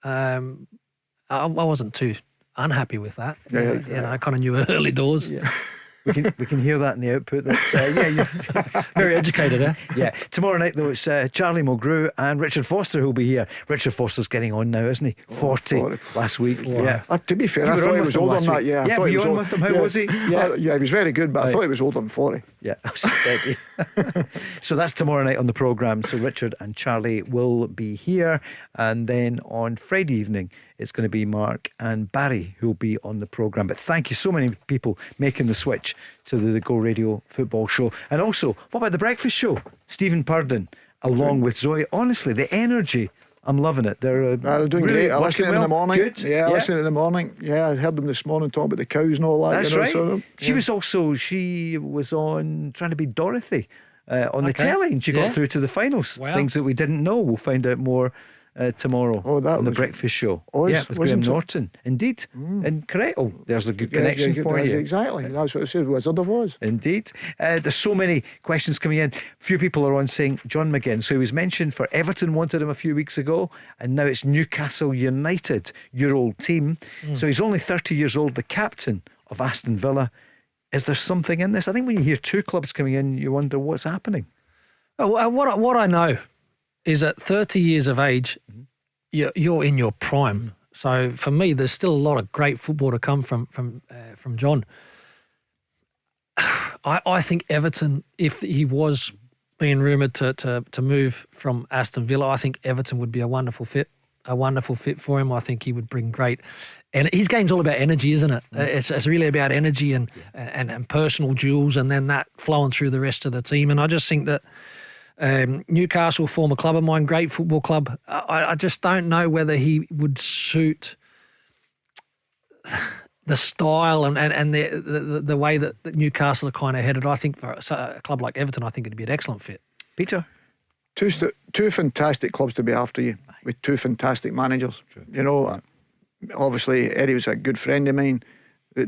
I wasn't too unhappy with that. I kind of knew early doors. Yeah. We can hear that in the output. You're very educated, eh? Yeah. Tomorrow night, though, it's Charlie Mulgrew and Richard Foster who'll be here. Richard Foster's getting on now, isn't he? 40 last week. Wow. Yeah. To be fair, I thought he was older than that. Yeah, I thought he was on with him. How was he? Yeah, he was very good, but I thought he was older than 40. Yeah, steady. So that's tomorrow night on the programme. So Richard and Charlie will be here, and then on Friday evening it's going to be Mark and Barry who'll be on the programme. But thank you, so many people making the switch to the Go Radio Football Show. And also, what about the breakfast show? Stephen Purden along with Zoe. Honestly, the energy, I'm loving it. They're doing really great. I listened to them in the morning. Good. Yeah, I listened in the morning. Yeah, I heard them this morning talking about the cows and all that. That's right. So, she was on trying to be Dorothy on the telly, and she got through to the finals. Wow. Things that we didn't know. We'll find out more tomorrow on the breakfast show. With Graham Norton. Indeed. And correct. Oh, there's a good connection for you. Exactly. That's what I said. Wizard of Oz. Indeed. There's so many questions coming in. A few people are on saying John McGinn. So he was mentioned for Everton, wanted him a few weeks ago, and now it's Newcastle United, your old team. So he's only 30 years old, the captain of Aston Villa. Is there something in this? I think when you hear two clubs coming in, you wonder what's happening. What I know is at 30 years of age, you're in your prime. So for me, there's still a lot of great football to come from John. I think Everton, if he was being rumoured to move from Aston Villa, I think Everton would be a wonderful fit for him. I think he would bring great. And his game's all about energy, isn't it? It's really about energy and personal duels, and then that flowing through the rest of the team. And I just think that Newcastle, former club of mine, great football club. I just don't know whether he would suit the style and the way that Newcastle are kind of headed. I think for a club like Everton, I think it'd be an excellent fit. Peter? Two fantastic clubs to be after you, with two fantastic managers. True. You know, obviously Eddie was a good friend of mine.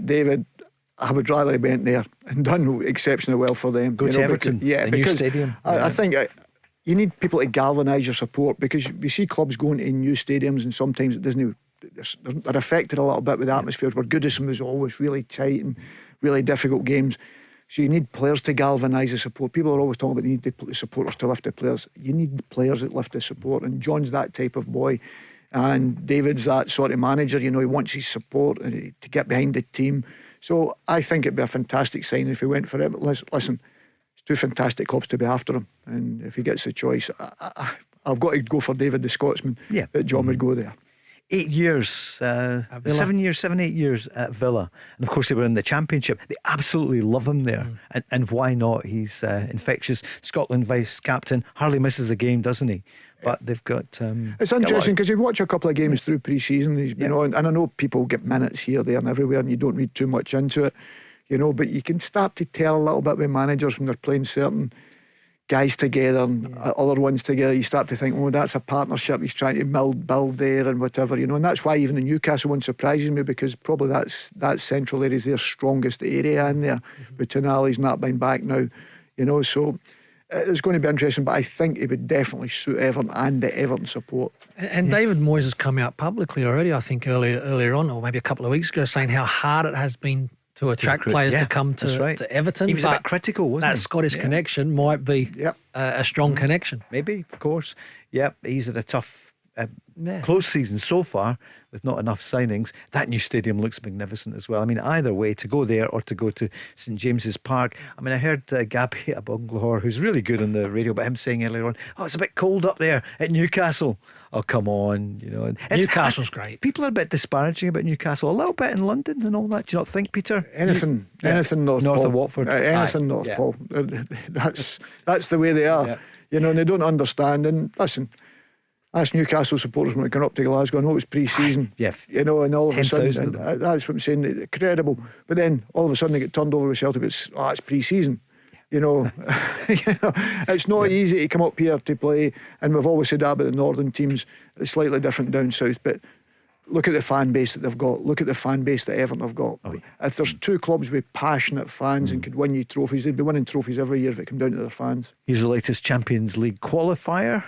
David, I would rather have went there and done exceptionally well for them. Go to Everton, the new stadium. I think you need people to galvanise your support, because we see clubs going to new stadiums and sometimes it doesn't. They're affected a little bit with the atmosphere, where Goodison was always really tight and really difficult games. So you need players to galvanise the support. People are always talking about they need the supporters to lift the players. You need the players that lift the support, and John's that type of boy, and David's that sort of manager. You know, he wants his support to get behind the team. So I think it'd be a fantastic sign if he went for it. But listen, it's two fantastic clubs to be after him, and if he gets the choice, I've got to go for David the Scotsman. Yeah, that John would go there. 8 years, 7, 8 years at Villa, and of course they were in the Championship. They absolutely love him there, and why not? He's infectious. Scotland vice captain, hardly misses a game, doesn't he? But they've got. It's interesting because you watch a couple of games through pre-season. He's been on, and I know people get minutes here, there, and everywhere, and you don't read too much into it, you know. But you can start to tell a little bit with managers when they're playing certain guys together and other ones together. You start to think, oh, that's a partnership he's trying to build there and whatever, you know. And that's why even the Newcastle one surprises me, because probably that central area is their strongest area in there. But Tonali's not been back now, you know. So it's going to be interesting, but I think it would definitely suit Everton and the Everton support. And David Moyes has come out publicly already, I think earlier on, or maybe a couple of weeks ago, saying how hard it has been to attract players to come to Everton. He was a bit critical, wasn't he? That Scottish connection might be a strong connection. Maybe, of course. Yep, he's had a tough close season so far with not enough signings. That new stadium looks magnificent as well. I mean, either way, to go there or to go to St James's Park. I mean, I heard Gabby Abonglahor, who's really good on the radio, but him saying earlier on, oh, it's a bit cold up there at Newcastle. Oh, come on, you know. Newcastle's great. People are a bit disparaging about Newcastle, a little bit in London and all that. Do you not think, Peter? Anything north of Watford. Anything north, Paul. That's the way they are. You know, and they don't understand. And listen, ask Newcastle supporters when they come up to Glasgow. I know it's pre-season. You know, and all of a sudden, that's what I'm saying. Incredible. But then all of a sudden they get turned over with Celtic. It's pre-season. You know, it's not easy to come up here to play, and we've always said that about the northern teams. It's slightly different down south, but look at the fan base that they've got. Look at the fan base that Everton have got. If there's two clubs with passionate fans and could win you trophies, they'd be winning trophies every year if it came down to their fans. Here's the latest Champions League qualifier.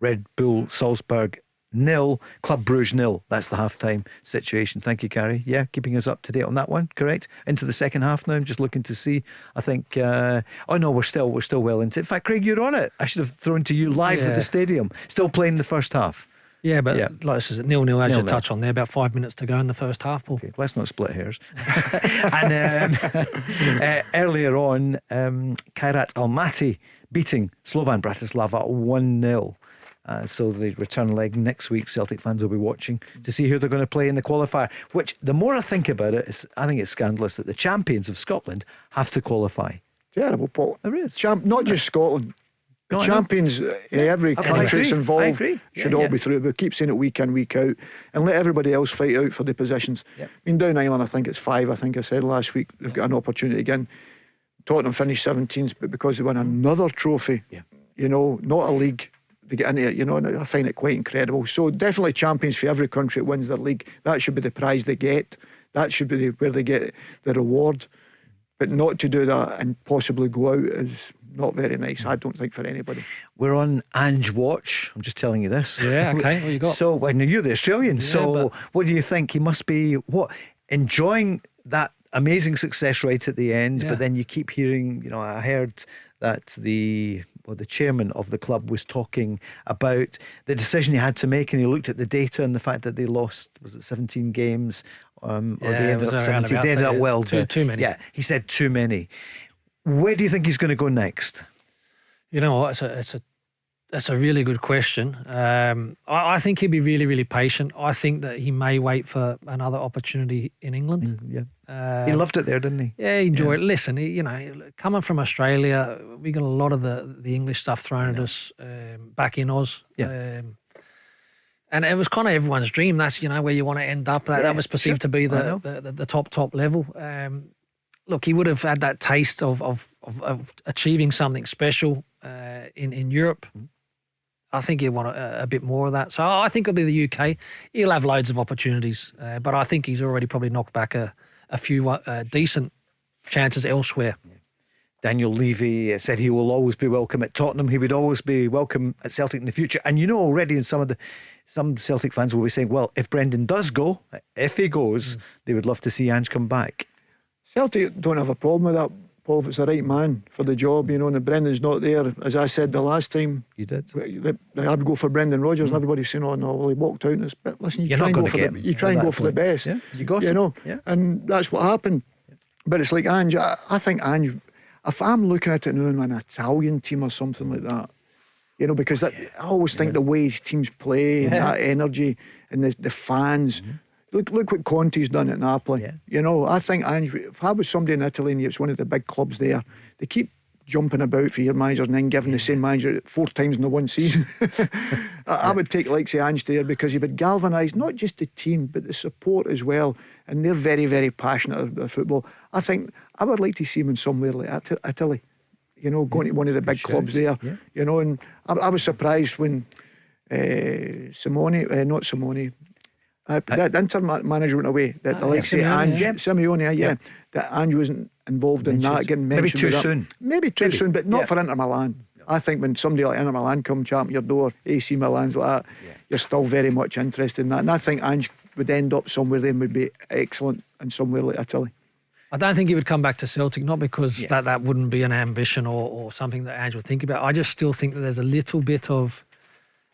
Red Bull Salzburg 0, Club Brugge 0. That's the half-time situation. Thank you, Carrie. Yeah, keeping us up to date on that one. Correct. Into the second half now. I'm just looking to see. I think. Oh no, we're still well into it. In fact, Craig, you're on it. I should have thrown to you live at the stadium. Still playing the first half. Yeah, but like I said, 0-0 as you touch on there. About 5 minutes to go in the first half, Paul. Okay, let's not split hairs. And earlier on, Kairat Almaty beating Slovan Bratislava 1-0. So the return leg next week, Celtic fans will be watching to see who they're going to play in the qualifier, which the more I think about it, I think it's scandalous that the champions of Scotland have to qualify. Terrible, Paul. There is. Not just Scotland. The champions in every country that's involved should all be through. We keep saying it week in, week out, and let everybody else fight out for the positions. I mean, down Ireland, I think it's 5. I think I said last week they've got an opportunity again. Tottenham finished 17th, but because they won another trophy, you know, not a league, they get into it, you know, and I find it quite incredible. So definitely champions for every country that wins their league. That should be the prize they get. That should be where they get the reward. But not to do that and possibly go out is not very nice, I don't think, for anybody. We're on Ange Watch. I'm just telling you this. Yeah, okay. What you got? So, well, you're the Australian. What do you think? He must be enjoying that amazing success right at the end. But then you keep hearing, you know, I heard that the chairman of the club was talking about the decision he had to make, and he looked at the data and the fact that they lost, was it 17 games, or they ended up 70. They ended up too many. Yeah, he said too many. Where do you think he's going to go next? You know what, it's a really good question. I think he'll be really, really patient. I think that he may wait for another opportunity in England. He loved it there, didn't he? Yeah, he enjoyed it. Listen, you know, coming from Australia, we got a lot of the English stuff thrown at us back in Oz. And it was kind of everyone's dream. That's, you know, where you want to end up. That was perceived to be the top level. Look, he would have had that taste of achieving something special in Europe. I think he'll want a bit more of that. So I think it'll be the UK. He'll have loads of opportunities, but I think he's already probably knocked back a few decent chances elsewhere. Daniel Levy said he will always be welcome at Tottenham. He would always be welcome at Celtic in the future. And you know, already in some Celtic fans will be saying, well, if Brendan does go, if he goes, they would love to see Ange come back. Celtic don't have a problem with that, Paul, if it's the right man for the job, you know, and if Brendan's not there, as I said the last time, you did. I would go for Brendan Rodgers, and everybody's saying, "Oh no, well he walked out." But listen, you try and go for the best, you know, and that's what happened. But it's like Ange. I think Ange. If I'm looking at it now in an Italian team or something like that, you know, because I always think the way his teams play and that energy and the fans. Look what Conte's done at Napoli. You know, I think Ange, if I was somebody in Italy and it's one of the big clubs there, they keep jumping about for your managers and then giving the same manager 4 times in the one season. I would take like say Ange there, because he would galvanise not just the team but the support as well, and they're very, very passionate about football. I think I would like to see him in somewhere like Italy, you know, going to one of the big clubs there, you know. And I was surprised when the Inter manager went away. That Simeone, that Ange wasn't involved in that, getting mentioned. Maybe too soon, but not for Inter Milan. I think when somebody like Inter Milan come champ your door, AC Milan's like that, you're still very much interested in that. And I think Ange would end up somewhere then would be excellent in somewhere like Italy. I don't think he would come back to Celtic, not because that wouldn't be an ambition or something that Ange would think about. I just still think that there's a little bit of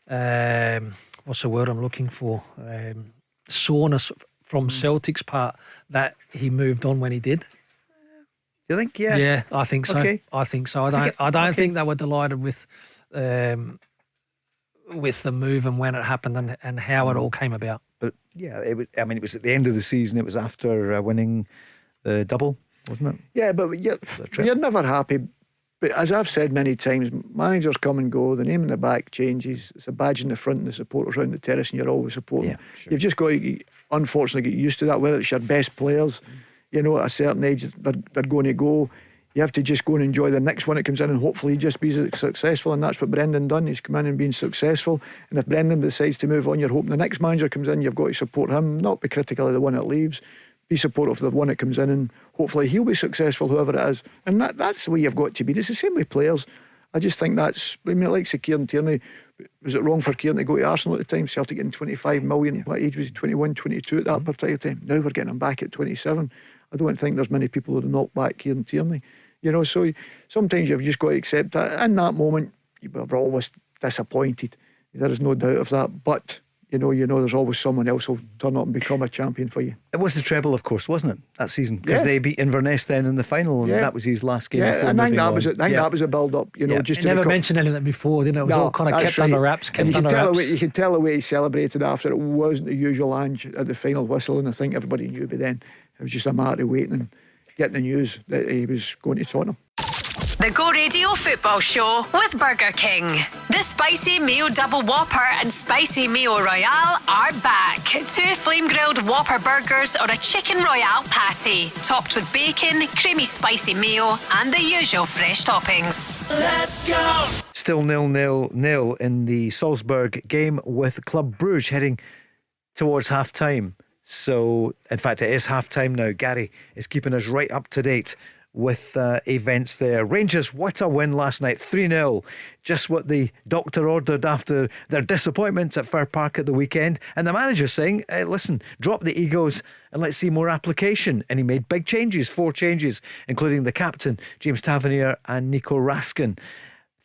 what's the word I'm looking for? Soreness from Celtic's part that he moved on when he did. You think? Yeah, I think so. Okay. I think so. I don't think they were delighted with the move and when it happened and how it all came about. But it was. I mean, it was at the end of the season. It was after winning the double, wasn't it? Yeah, but you're never happy. But as I've said many times, managers come and go, the name in the back changes, it's a badge in the front and the supporters around the terrace and you're always supporting. You've just got to, unfortunately, get used to that, whether it's your best players, you know, at a certain age they're going to go. You have to just go and enjoy the next one that comes in and hopefully just be successful, and that's what Brendan done. He's come in and been successful, and if Brendan decides to move on, you're hoping the next manager comes in, you've got to support him, not be critical of the one that leaves. Be supportive of the one that comes in, and hopefully he'll be successful, whoever it is. And that's the way you've got to be. It's the same with players. I just think that's, I mean, like Kieran Tierney, was it wrong for Kieran to go to Arsenal at the time? Celtic getting 25 million. What age was he? 21, 22 at that particular time. Now we're getting him back at 27. I don't think there's many people who would knock back Kieran Tierney. You know, so sometimes you've just got to accept that. In that moment, you were always disappointed. There is no doubt of that. But you know, there's always someone else who'll turn up and become a champion for you. It was the treble, of course, wasn't it, that season? Because they beat Inverness then in the final, and that was his last game. Yeah, and I think that was a build-up. You know, just he never mentioned anything before, didn't it? It was all kind of kept under wraps. You could tell the way he celebrated after. It wasn't the usual Ange at the final whistle, and I think everybody knew by then. It was just a matter of waiting and getting the news that he was going to Tottenham. The Go Radio Football Show with Burger King. The Spicy Mayo Double Whopper and Spicy Mayo Royale are back. 2 flame-grilled Whopper burgers or a Chicken Royale patty, topped with bacon, creamy spicy mayo and the usual fresh toppings. Let's go! Still 0-0 in the Salzburg game with Club Brugge heading towards half-time. So, in fact, it is half-time now. Gary is keeping us right up to date with events there. Rangers, what a win last night, 3-0. Just what the doctor ordered after their disappointment at Fir Park at the weekend. And the manager saying, listen, drop the egos and let's see more application. And he made big changes, 4 changes, including the captain, James Tavernier, and Nico Raskin.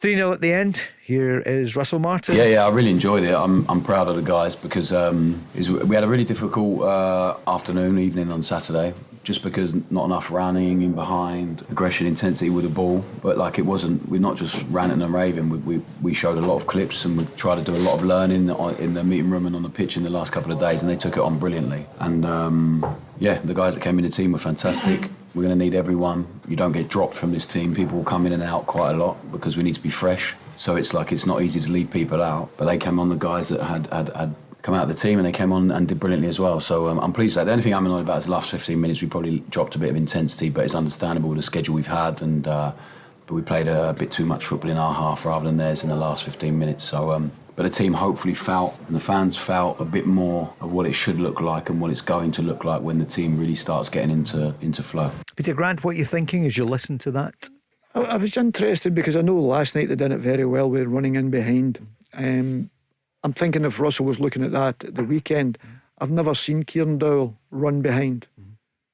3-0 at the end. Here is Russell Martin. Yeah, I really enjoyed it. I'm proud of the guys because we had a really difficult evening on Saturday, just because not enough running in behind, aggression, intensity with the ball. But we're not just ranting and raving. We showed a lot of clips and we tried to do a lot of learning in the meeting room and on the pitch in the last couple of days, and they took it on brilliantly. And the guys that came in the team were fantastic. We're going to need everyone. You don't get dropped from this team. People will come in and out quite a lot because we need to be fresh. So it's not easy to leave people out. But they came on, the guys that had come out of the team, and they came on and did brilliantly as well. So I'm pleased with that. The only thing I'm annoyed about is the last 15 minutes. We probably dropped a bit of intensity, but it's understandable with the schedule we've had. And but we played a bit too much football in our half rather than theirs in the last 15 minutes. So but the team hopefully felt, and the fans felt, a bit more of what it should look like and what it's going to look like when the team really starts getting into flow. Peter Grant, what are you thinking as you listen to that? I was interested because I know last night they did it very well with running in behind. I'm thinking if Russell was looking at that at the weekend, I've never seen Kieran Dowell run behind.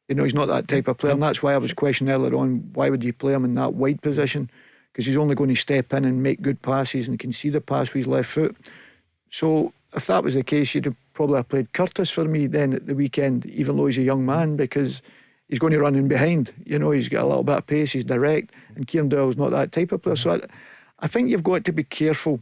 You know, he's not that type of player, and that's why I was questioning earlier on, why would you play him in that wide position? Because he's only going to step in and make good passes and can see the pass with his left foot. So if that was the case, you'd have probably have played Curtis for me then at the weekend, even though he's a young man, because he's going to run in behind. You know, he's got a little bit of pace, he's direct, and Kieran Doyle's not that type of player. So I think you've got to be careful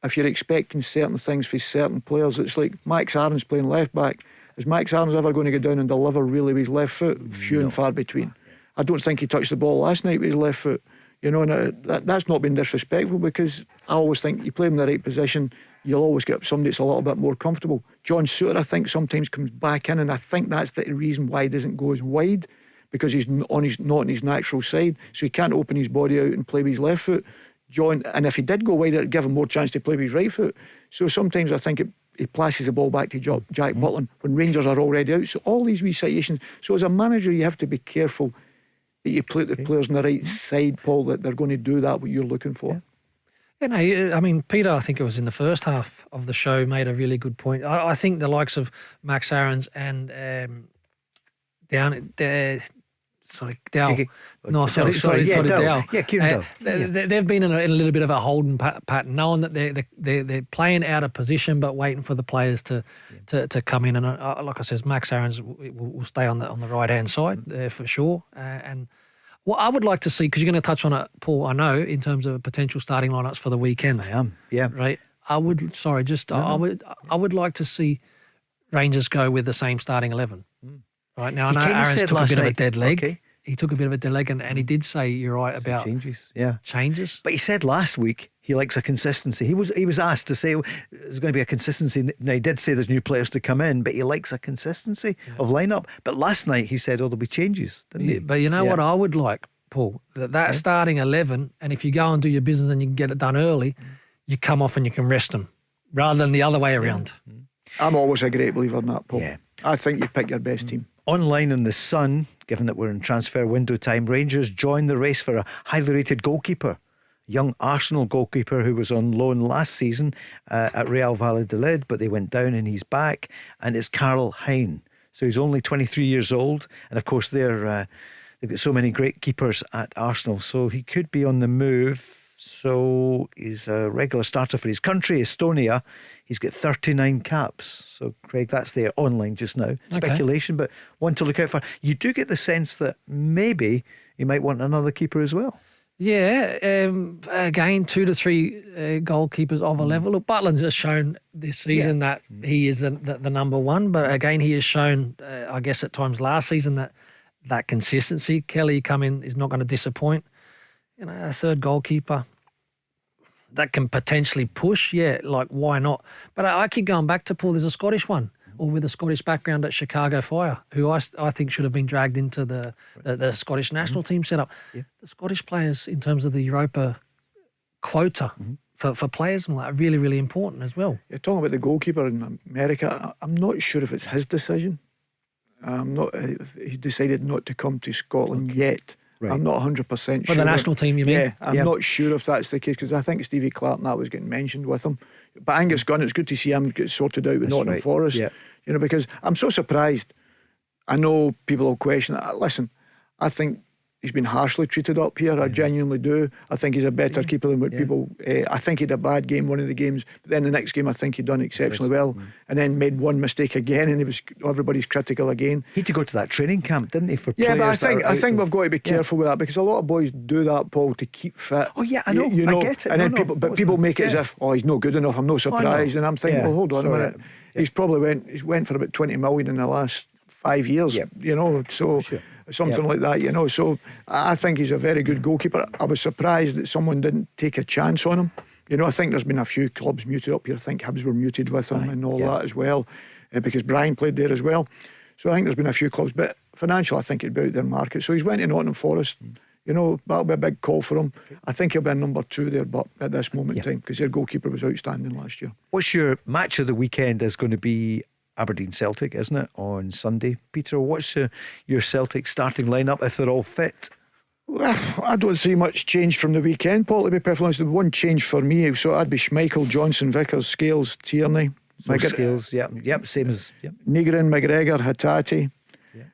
if you're expecting certain things for certain players. It's like Max Aaron's playing left back. Is Max Aaron's ever going to go down and deliver really with his left foot? Few and far between. I don't think he touched the ball last night with his left foot. You know, and that's not been disrespectful, because I always think you play him in the right position, you'll always get somebody that's a little bit more comfortable. John Souttar, I think, sometimes comes back in, and I think that's the reason why he doesn't go as wide, because he's not on his natural side, so he can't open his body out and play with his left foot. John, and if he did go wide, it'd give him more chance to play with his right foot. So sometimes I think he passes the ball back to Jack Butland when Rangers are already out. So all these wee situations. So as a manager, you have to be careful that you put the players on the right side, Paul, that they're going to do that what you're looking for. You know, I mean, Peter, I think it was in the first half of the show, made a really good point. I think the likes of Max Aarons and Dale. No, sorry, Dale. Yeah, Kieran Dale. They've been in a little bit of a holding pattern, knowing that they're playing out of position, but waiting for the players to come in. And like I says, Max Aarons will stay on the right hand side for sure. And what I would like to see, because you're going to touch on it, Paul, I know, in terms of potential starting lineups for the weekend. I am, yeah. Right. I would like to see Rangers go with the same starting 11. Right now, I know Aaron's took a bit of a dead leg. Okay. He took a bit of a dead leg, and he did say, you're right, about changes. But he said last week he likes a consistency. He was asked to say there's going to be a consistency. Now, he did say there's new players to come in, but he likes a consistency of lineup. But last night he said, there'll be changes, didn't he? But you know what I would like, Paul? That starting 11, and if you go and do your business and you can get it done early, you come off and you can rest them, rather than the other way around. I'm always a great believer in that, Paul. Yeah. I think you pick your best team. Online in the Sun, given that we're in transfer window time, Rangers join the race for a highly rated goalkeeper. Young Arsenal goalkeeper who was on loan last season at Real Valladolid, but they went down and he's back, and it's Karl Hein. So he's only 23 years old, and of course they've got so many great keepers at Arsenal, so he could be on the move. So he's a regular starter for his country, Estonia. He's got 39 caps. So, Craig, that's there online just now. Speculation, but one to look out for. You do get the sense that maybe he might want another keeper as well. Yeah, again, 2 to 3 goalkeepers of a level. Look, Butland's has shown this season that he is the number one, but again, he has shown, I guess at times last season, that consistency. Kelly come in is not going to disappoint. You know, a third goalkeeper that can potentially push, like why not? But I keep going back to Paul. There's a Scottish one, or with a Scottish background at Chicago Fire, who I think should have been dragged into the Scottish national team setup. Yeah. The Scottish players, in terms of the Europa quota for players, and are really, really important as well. You're talking about the goalkeeper in America. I'm not sure if it's his decision. He decided not to come to Scotland yet. Right. I'm not 100% sure. For the national team, you mean? Yeah, I'm not sure if that's the case, because I think Stevie Clark and that was getting mentioned with him. But Angus Gunn, it's good to see him get sorted out with Nottingham Forest. Yeah. You know, because I'm so surprised. I know people will question it. Listen, I think he's been harshly treated up here. I genuinely do. I think he's a better keeper than what people. I think he had a bad game, one of the games, but then the next game I think he'd done exceptionally well, and then made one mistake again, and everybody's critical again. He had to go to that training camp, didn't he? For but I think we've got to be careful with that, because a lot of boys do that, Paul, to keep fit. Oh yeah, I know. I get it. And then people make it as if, he's not good enough. I'm not surprised, and I'm thinking, well, hold on a minute. He's probably went for about 20 million in the last 5 years. You know, so. Something like that, you know. So I think he's a very good goalkeeper. I was surprised that someone didn't take a chance on him. You know, I think there's been a few clubs muted up here. I think Hibs were muted with him and all that as well, because Brian played there as well. So I think there's been a few clubs, but financial, I think it'd be out their market. So he's went to Nottingham Forest. You know, that'll be a big call for him. I think he'll be a number 2 there, but at this moment in time, because their goalkeeper was outstanding last year. What's your match of the weekend? Is going to be Aberdeen Celtic, isn't it, on Sunday? Peter, what's your Celtic starting lineup if they're all fit? Well, I don't see much change from the weekend, Paul, to be perfectly honest. The one change for me, so I'd be Schmeichel, Johnson, Vickers, Scales, Tierney. Scales, same as... Negrin, McGregor, Hattati.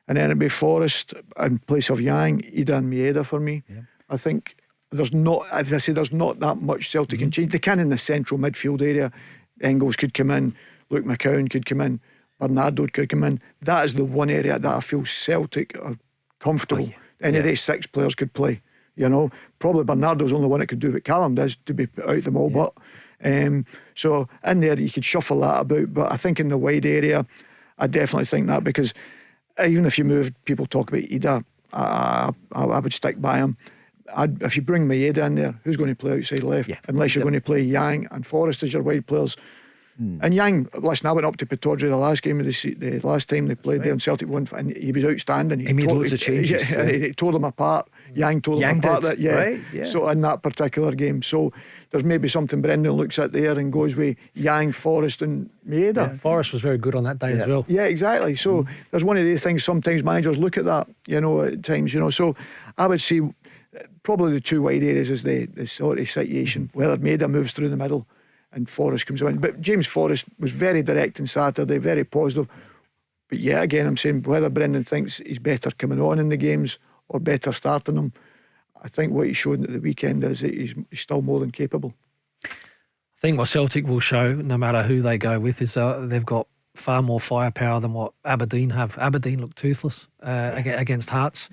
and then it'd be Forrest in place of Yang, Ida and Maeda for me. I think there's not, as I say, there's not that much Celtic can change. They can in the central midfield area. Engels could come in, Luke McCowan could come in, Bernardo could come in. That is the one area that I feel Celtic are comfortable. Any of these 6 players could play. You know, probably Bernardo's the only one that could do what Callum does, to be put out them all. But so in there you could shuffle that about. But I think in the wide area, I definitely think that, because even if you moved, people talk about Ida, I would stick by him. If you bring Maeda in there, who's going to play outside left? Unless you're going to play Yang and Forrest as your wide players. And Yang, listen, I went up to Pittodrie the last game of the last time they played there, and Celtic won, and he was outstanding. He made loads of changes. He tore them apart. Yang tore them apart. So in that particular game, so there's maybe something Brendan looks at there and goes with Yang, Forrest, and Maeda. Forrest was very good on that day as well. Yeah, exactly. So there's one of these things. Sometimes managers look at that, you know, at times, you know. So I would say probably the 2 wide areas is the sort of situation, whether Maeda moves through the middle and Forrest comes in. But James Forrest was very direct on Saturday, very positive. But yeah, again, I'm saying whether Brendan thinks he's better coming on in the games or better starting them, I think what he showed at the weekend is that he's still more than capable. I think what Celtic will show, no matter who they go with, is they've got far more firepower than what Aberdeen have. Aberdeen looked toothless against Hearts.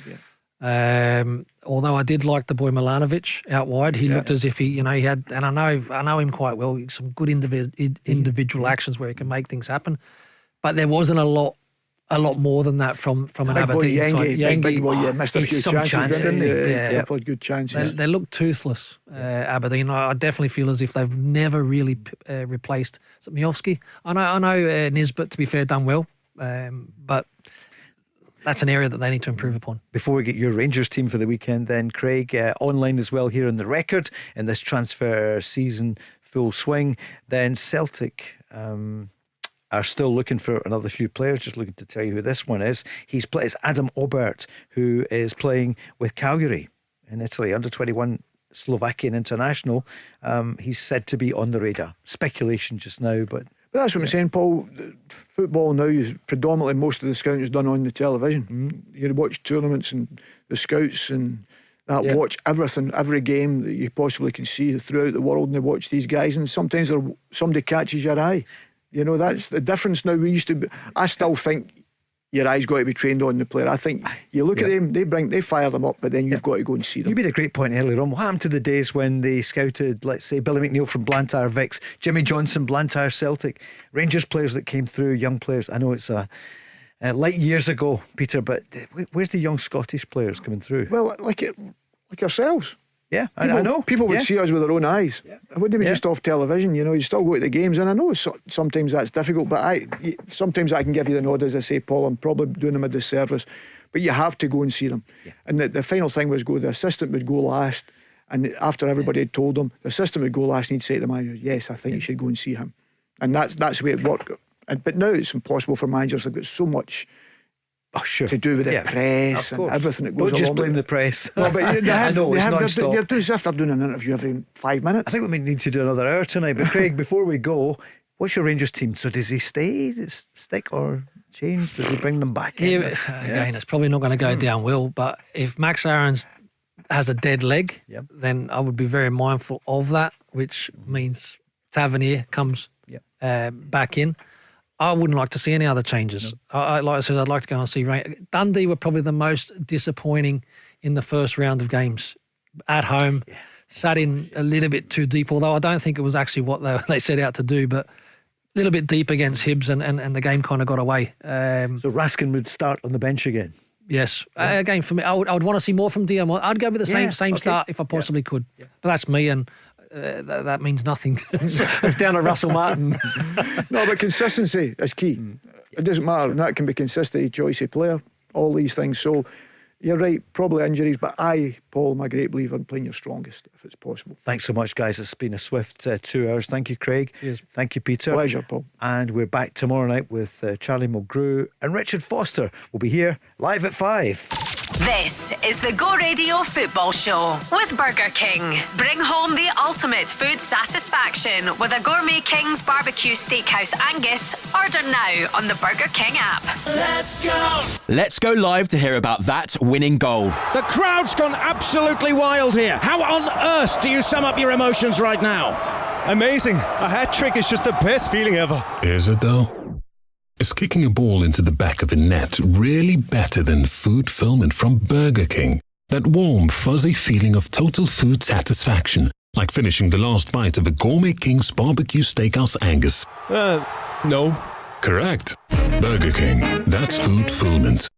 Although I did like the boy Milanovic out wide. He looked as if he had, and I know him quite well, some good individual actions where he can make things happen. But there wasn't a lot more than that from an Aberdeen side. Big boy, missed a few chances, didn't he? Yeah, good chances. They look toothless, Aberdeen. I definitely feel as if they've never really replaced Miofsky. I know Nisbet, to be fair, done well, but that's an area that they need to improve upon. Before we get your Rangers team for the weekend then, Craig, online as well here on the record in this transfer season full swing, then Celtic are still looking for another few players. Just looking to tell you who this one is. It's Adam Obert, who is playing with Cagliari in Italy, under 21 Slovakian international. He's said to be on the radar. Speculation just now, but that's what I'm saying, Paul. Football now is predominantly, most of the scouting is done on the television. You watch tournaments and the scouts and that watch everything, every game that you possibly can see throughout the world, and they watch these guys, and sometimes somebody catches your eye. You know, that's the difference now. I still think your eye's got to be trained on the player. I think you look at them, they fire them up, but then you've got to go and see them. You made a great point earlier on. What happened to the days when they scouted, let's say, Billy McNeil from Blantyre Vicks, Jimmy Johnson, Blantyre Celtic, Rangers players that came through, young players? I know it's like years ago, Peter, but where's the young Scottish players coming through? Well, like ourselves. Yeah, I know. People would see us with their own eyes. It wouldn't be just off television, you know. You still go to the games, and I know sometimes that's difficult, but sometimes I can give you the nod, as I say, Paul. I'm probably doing them a disservice, but you have to go and see them. And the final thing was the assistant would go last, and after everybody had told him, the assistant would go last, and he'd say to the manager, "Yes, I think you should go and see him." And that's the way it worked. But now it's impossible for managers. They've got so much to do with the press and everything that goes along. Don't just blame the press. No, but I know, it's non-stop. They're as if they're doing an interview every 5 minutes. I think we may need to do another hour tonight. But Craig, before we go, what's your Rangers team? So does he stick or change? Does he bring them back in? Again, it's probably not going to go down well, but if Max Aarons has a dead leg, then I would be very mindful of that, which means Tavernier comes back in. I wouldn't like to see any other changes. Like I said, I'd like to go and see Dundee were probably the most disappointing in the first round of games at home. Sat in a little bit too deep, although I don't think it was actually what they set out to do, but a little bit deep against Hibs, and the game kind of got away. So Raskin would start on the bench again? Yes. Again, for me, I would want to see more from Diamond. I'd go with the same start if I possibly could. But that's me, and that means nothing. It's down to Russell Martin. No, but consistency is key. It doesn't matter, and that can be consistency, choice of player, all these things. So you're right, probably injuries, but Paul, I'm a great believer in playing your strongest if it's possible. Thanks so much, guys. It's been a swift 2 hours. Thank you, Craig. Cheers. Thank you, Peter. Pleasure, Paul. And we're back tomorrow night with Charlie Mulgrew, and Richard Foster will be here live at 5. This is the Go Radio Football Show with Burger King. Bring home the ultimate food satisfaction with a Gourmet King's Barbecue Steakhouse Angus. Order now on the Burger King app. Let's go live to hear about that winning goal. The crowd's gone absolutely wild here. How on earth do you sum up your emotions right now? Amazing. A hat-trick is just the best feeling ever. Is it though? Is kicking a ball into the back of the net really better than food fulfillment from Burger King? That warm, fuzzy feeling of total food satisfaction, like finishing the last bite of a Gourmet King's Barbecue Steakhouse Angus. No. Correct. Burger King. That's food fulfillment.